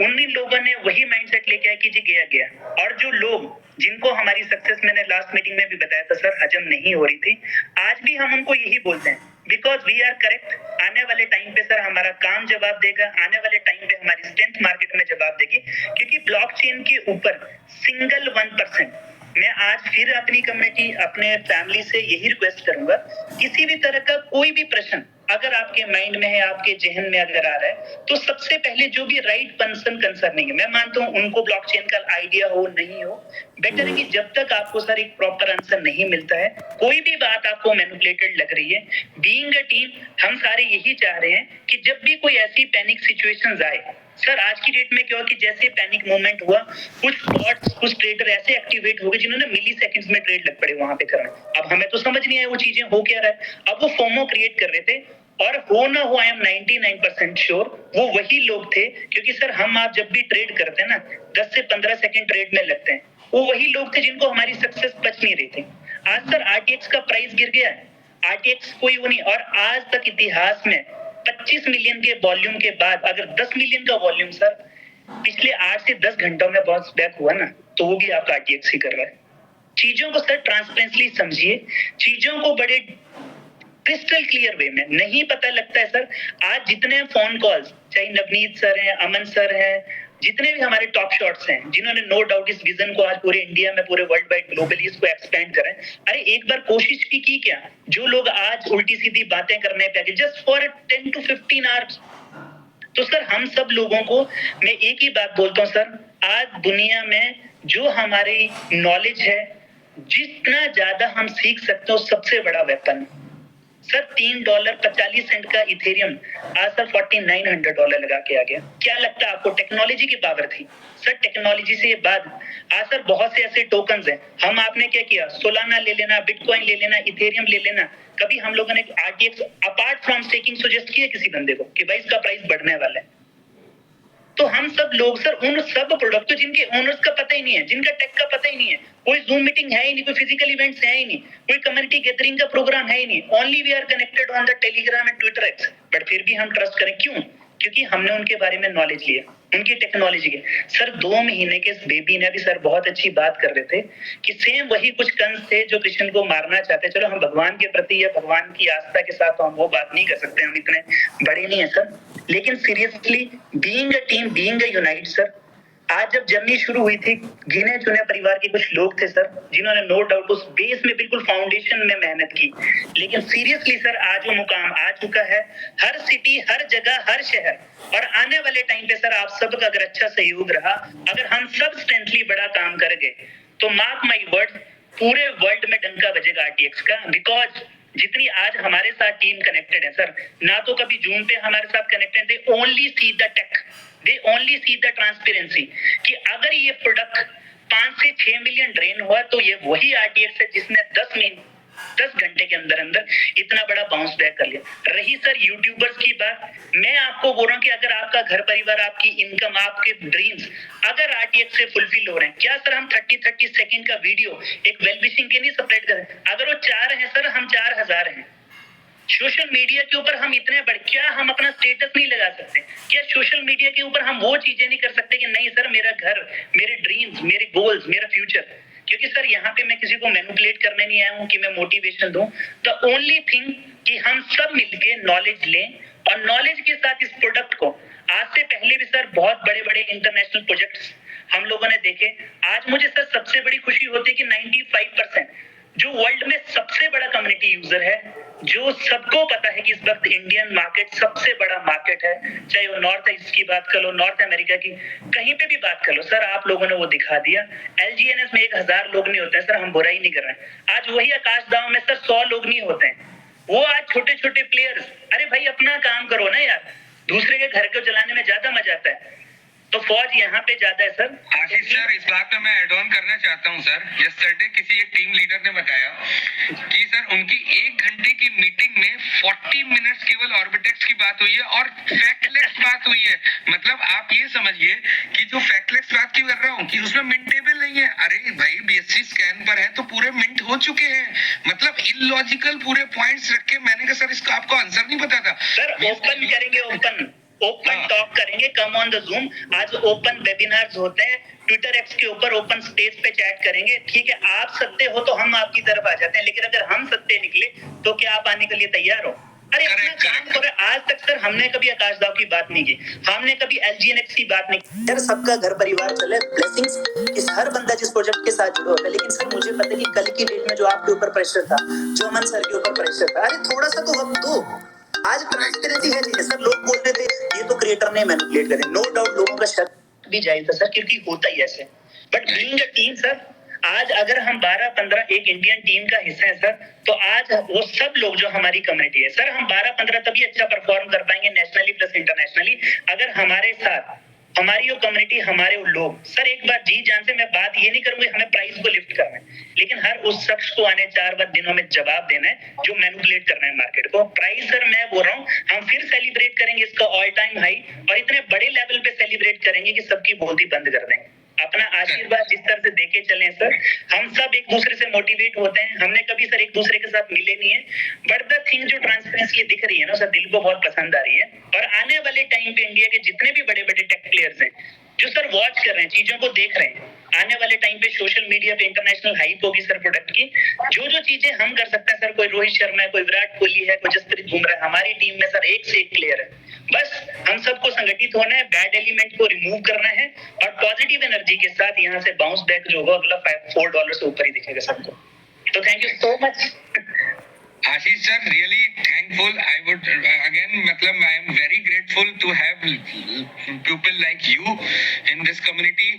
उन्हीं लोगों ने वही माइंडसेट लेके आया कि जी गया गया। और जो लोग जिनको हमारी सक्सेस मैंने लास्ट मीटिंग में भी बताया था सर हजम नहीं हो रही थी, आज भी हम उनको यही बोलते हैं बिकॉज वी आर करेक्ट। आने वाले टाइम पे सर हमारा काम जवाब देगा, आने वाले टाइम पे हमारी स्ट्रेंथ मार्केट में जवाब देगी, क्योंकि ब्लॉकचेन के ऊपर सिंगल 1%। मैं आज फिर अपनी कम्युनिटी, अपने फैमिली से यही रिक्वेस्ट करूंगा, किसी भी तरह का कोई भी प्रश्न अगर आपके माइंड में है, आपके जहन में अगर आ रहा है, तो सबसे पहले जो भी राइट पर्सन कंसर्निंग है, मैं मानता हूं उनको ब्लॉकचेन का आइडिया हो नहीं हो, बेटर है कि जब तक आपको सर एक प्रॉपर आंसर नहीं मिलता है, कोई भी बात आपको मैनिपुलेटेड लग रही है, बीइंग अ टीम हम सारे यही चाह रहे हैं कि जब भी कोई ऐसी पैनिक सिचुएशंस आए, सर आज की डेट में क्या हो कि जैसे पैनिक मूवमेंट हुआ, कुछ बॉट्स, कुछ ट्रेडर ऐसे एक्टिवेट हो गए जिन्होंने मिली सेकंड्स में ट्रेड लग पड़े वहां पे करने। अब हमें तो समझ नहीं आया वो चीजें हो क्या रहा है। अब वो फोमो क्रिएट कर रहे थे और हो ना हो, आई एम 99% श्योर वो वही लोग थे, क्योंकि सर हम आप जब भी ट्रेड करते हैं ना 10 से 15 सेकंड ट्रेड में लगते हैं, वो वही लोग थे जिनको हमारी सक्सेस बच नहीं रही थी। आज सर RTX का प्राइस गिर गया है, RTX कोई वो नहीं, और आज तक इतिहास में 25 मिलियन के वॉल्यूम के बाद अगर 10 मिलियन का वॉल्यूम सर पिछले 8 से 10 घंटों में बाउंस बैक हुआ ना, तो वो भी आपका RTX ही कर रहा है। चीजों को सर ट्रांसपेरेंटली समझिए, चीजों को बड़े क्रिस्टल क्लियर वे में। नहीं पता लगता है सर आज जितने फोन कॉल्स, चाहे नवनीत सर हैं, अमन सर हैं, जितने भी हमारे टॉप शॉट्स हैं जिन्होंने नो डाउट इस विजन को आज पूरे इंडिया में, पूरे वर्ल्ड वाइड ग्लोबली इसको एक्सपेंड करें, अरे एक बार कोशिश भी की क्या? जो लोग आज उल्टी सीधी बातें करने पे आगे जस्ट फॉर 10 to 15 आवर्स। तो सर हम सब लोगों को मैं एक ही बात बोलता हूँ सर, आज दुनिया में जो हमारी नॉलेज है, जितना ज्यादा हम सीख सकते हो सबसे बड़ा वेपन सर $3.45 का इथेरियम आज सर $4,900 लगा के आ गया। क्या लगता है आपको टेक्नोलॉजी की पावर थी? सर टेक्नोलॉजी से बाद आज सर बहुत से ऐसे टोकन्स हैं, हम आपने क्या किया, सोलाना ले लेना, बिटकॉइन ले लेना, इथेरियम ले लेना, कभी हम लोगों ने RTX apart from staking suggest किया किसी बंदे को कि भाई इसका प्राइस बढ़ने वाला है? तो हम सब लोग सर उन सब प्रोडक्ट जिनके ओनर्स का पता ही नहीं है, जिनका टेक का पता ही नहीं है, कोई जूम मीटिंग है ही नहीं, कोई फिजिकल इवेंट्स है ही नहीं, कोई कम्युनिटी गैदरिंग का प्रोग्राम है ही नहीं, only we are connected on the Telegram and Twitter X, but फिर भी हम ट्रस्ट करें। क्यों? क्योंकि हमने उनके बारे में नॉलेज लिया। उनकी टेक्नोलॉजी के। सर 2 महीने के इस बेबी ने भी सर बहुत अच्छी बात कर रहे थे कि सेम वही कुछ कंस थे जो कृष्ण को मारना चाहते। चलो हम भगवान के प्रति या भगवान की आस्था के साथ तो हम वो बात नहीं कर सकते, हम इतने बड़े नहीं है सर, लेकिन seriously being a team, being a unite sir, आज जब जर्नी शुरू हुई थी, गिने चुने परिवार के कुछ लोग थे सर जिन्होंने नो डाउट उस बेस में बिल्कुल फाउंडेशन में मेहनत की, लेकिन सीरियसली सर आज वो मुकाम आ चुका है, हर सिटी, हर जगह, हर शहर, और आने वाले टाइम पे सर आप सबका अगर अच्छा सहयोग रहा, अगर हम सब स्ट्रेंथली बड़ा काम कर गए, तो मार्क माई वर्ड, पूरे वर्ल्ड में डंका बजेगा आरटीएक्स का। बिकॉज जितनी आज हमारे साथ टीम कनेक्टेड है सर, ना तो कभी जूम पे हमारे साथ connected, they only see the tech, they only see the transparency, कि अगर ये प्रोडक्ट 5 से 6 मिलियन ड्रेन हुआ तो ये वही आरटीएक्स है जिसने 10 घंटे के अंदर अंदर इतना बड़ा बाउंस बैक कर लिया। रही सर यूट्यूबर्स की बात, मैं आपको बोल रहा हूँ कि अगर आपका घर परिवार, आपकी इनकम, आपके ड्रीम्स अगर आरटीएक्स से फुलफिल हो रहे हैं, क्या सर हम 30 सेकंड का वीडियो एक वेल विशिंग के नहीं सेपरेट करें? अगर वो 4 है सर, हम 4000 हैं। सोशल मीडिया के ऊपर हम इतने बड़े, क्या हम अपना स्टेटस नहीं लगा सकते? क्या सोशल मीडिया के ऊपर हम वो चीजें नहीं कर सकते कि नहीं सर मेरा घर, मेरे ड्रीम्स, मेरे गोल्स, मेरा फ्यूचर? क्योंकि सर यहाँ पे मैं किसी को मैनिपुलेट करने नहीं आया हूँ कि मैं मोटिवेशन दूं। द ओनली थिंग कि हम सब मिलके नॉलेज लें, और नॉलेज के साथ इस प्रोडक्ट को, आज से पहले भी सर बहुत बड़े बड़े इंटरनेशनल प्रोजेक्ट्स हम लोगों ने देखे। आज मुझे सर सबसे बड़ी खुशी होती है कि 95% जो वर्ल्ड में सबसे बड़ा कम्युनिटी यूजर है, जो सबको पता है कि इस वक्त इंडियन मार्केट सबसे बड़ा मार्केट है, चाहे वो नॉर्थ ईस्ट की बात कर लो, नॉर्थ अमेरिका की, कहीं पे भी बात कर लो सर, आप लोगों ने वो दिखा दिया। एलजीएनएस में 1000 लोग नहीं होते हैं सर, हम बुराई नहीं कर रहे हैं। आज वही आकाश दाव में सर 100 लोग नहीं होते हैं, वो आज छोटे छोटे प्लेयर्स, अरे भाई अपना काम करो ना यार, दूसरे के घर को चलाने में ज्यादा मजा आता है, तो फौज यहाँ पे ज्यादा है सर।
आशीष सर, इस बात में मैं ऐड ऑन करना चाहता हूँ सर। यस्टरडे किसी एक टीम लीडर ने बताया कि सर उनकी 1 घंटे की मीटिंग में 40 मिनट्स केवल ऑर्बिटेक्स की बात हुई है और फैक्टलेस बात हुई है। मतलब आप ये समझिए कि जो फैक्टलेस बात की कर रहा हूँ कि उसमें मिंट टेबल नहीं है। अरे भाई बीएससी स्कैन पर है तो पूरे मिंट हो चुके हैं। मतलब इलॉजिकल पूरे पॉइंट्स रख के मैंने कहा सर इसका आपको आंसर नहीं पता था
सर। ओपन करेंगे, ओपन टॉक करेंगे, कम ऑन द जूम। आज ओपन वेबिनार्स होते हैं, ट्विटर एक्स के ऊपर ओपन स्टेज पे चैट करेंगे। ठीक है, आप सत्य हो तो हम आपकी तरफ आ जाते हैं, लेकिन अगर हम सत्य निकले तो क्या आप आने के लिए तैयार हो? अरे अपना काम करो। आज तक सर हमने कभी आकाश दाव की बात नहीं की, हमने कभी एलजीएनएक्स की बात नहीं की।
सर सबका घर परिवार चले, ब्लेसिंग्स इस हर बंदा जिस प्रोजेक्ट के साथ जुड़ा होता है। लेकिन सर मुझे पता है कि कल की डेट में जो आपके ऊपर प्रेशर था, जो अमन सर के ऊपर प्रेशर था, अरे थोड़ा सा तो वक्त दो। आज ट्रांसपेरेंसी है नहीं सर। लोग बोलते थे ये तो क्रिएटर ने मैनिपुलेट करे, नो डाउट लोगों का शक भी जायज था सर, क्योंकि होता ही ऐसे। But being a team sir, आज अगर हम 12-15 एक इंडियन टीम का हिस्सा है सर, तो आज वो सब लोग जो हमारी कम्युनिटी है सर, हम 12-15 तभी अच्छा परफॉर्म कर पाएंगे नेशनली प्लस इंटरनेशनली, अगर हमारे साथ हमारी वो कम्युनिटी, हमारे वो लोग सर। एक बार जी जान से मैं बात ये नहीं करूंगी हमें प्राइस को लिफ्ट करना है, लेकिन हर उस शख्स को आने 4 दिनों में जवाब देना है जो मैनिपुलेट कर रहे हैं मार्केट को। प्राइस सर मैं बोल रहा हूँ हम फिर सेलिब्रेट करेंगे इसका ऑल टाइम हाई, और इतने बड़े लेवल पे सेलिब्रेट करेंगे कि सबकी बोलती बंद कर देंगे। अपना आशीर्वाद जिस तरह से देके चलें सर, हम सब एक दूसरे से मोटिवेट होते हैं। हमने कभी सर एक दूसरे के साथ मिले नहीं है, बट द थिंग जो ट्रांसपेरेंसी दिख रही है ना सर, दिल को बहुत पसंद आ रही है। और आने वाले टाइम पे इंडिया के जितने भी बड़े बड़े टेक प्लेयर्स हैं जो सर वॉच कर रहे हैं, चीजों को देख रहे हैं, आने वाले टाइम पे सोशल मीडिया पे इंटरनेशनल हाइप होगी सर प्रोडक्ट की। जो चीजें हम कर सकते हैं सर, कोई रोहित शर्मा है, कोई विराट कोहली है, कोई जसप्रीत बुमराह है, हमारी टीम में सर एक से एक प्लेयर है। बस हम सबको संगठित होना है, बैड एलिमेंट को रिमूव करना है, और पॉजिटिव एनर्जी के साथ यहाँ से बाउंस बैक जो होगा अगला $4 से ऊपर ही दिखेगा सबको। तो thank you so much
Ashish sir, really thankful. I would again, matlab, I am very grateful to have people like you in this community.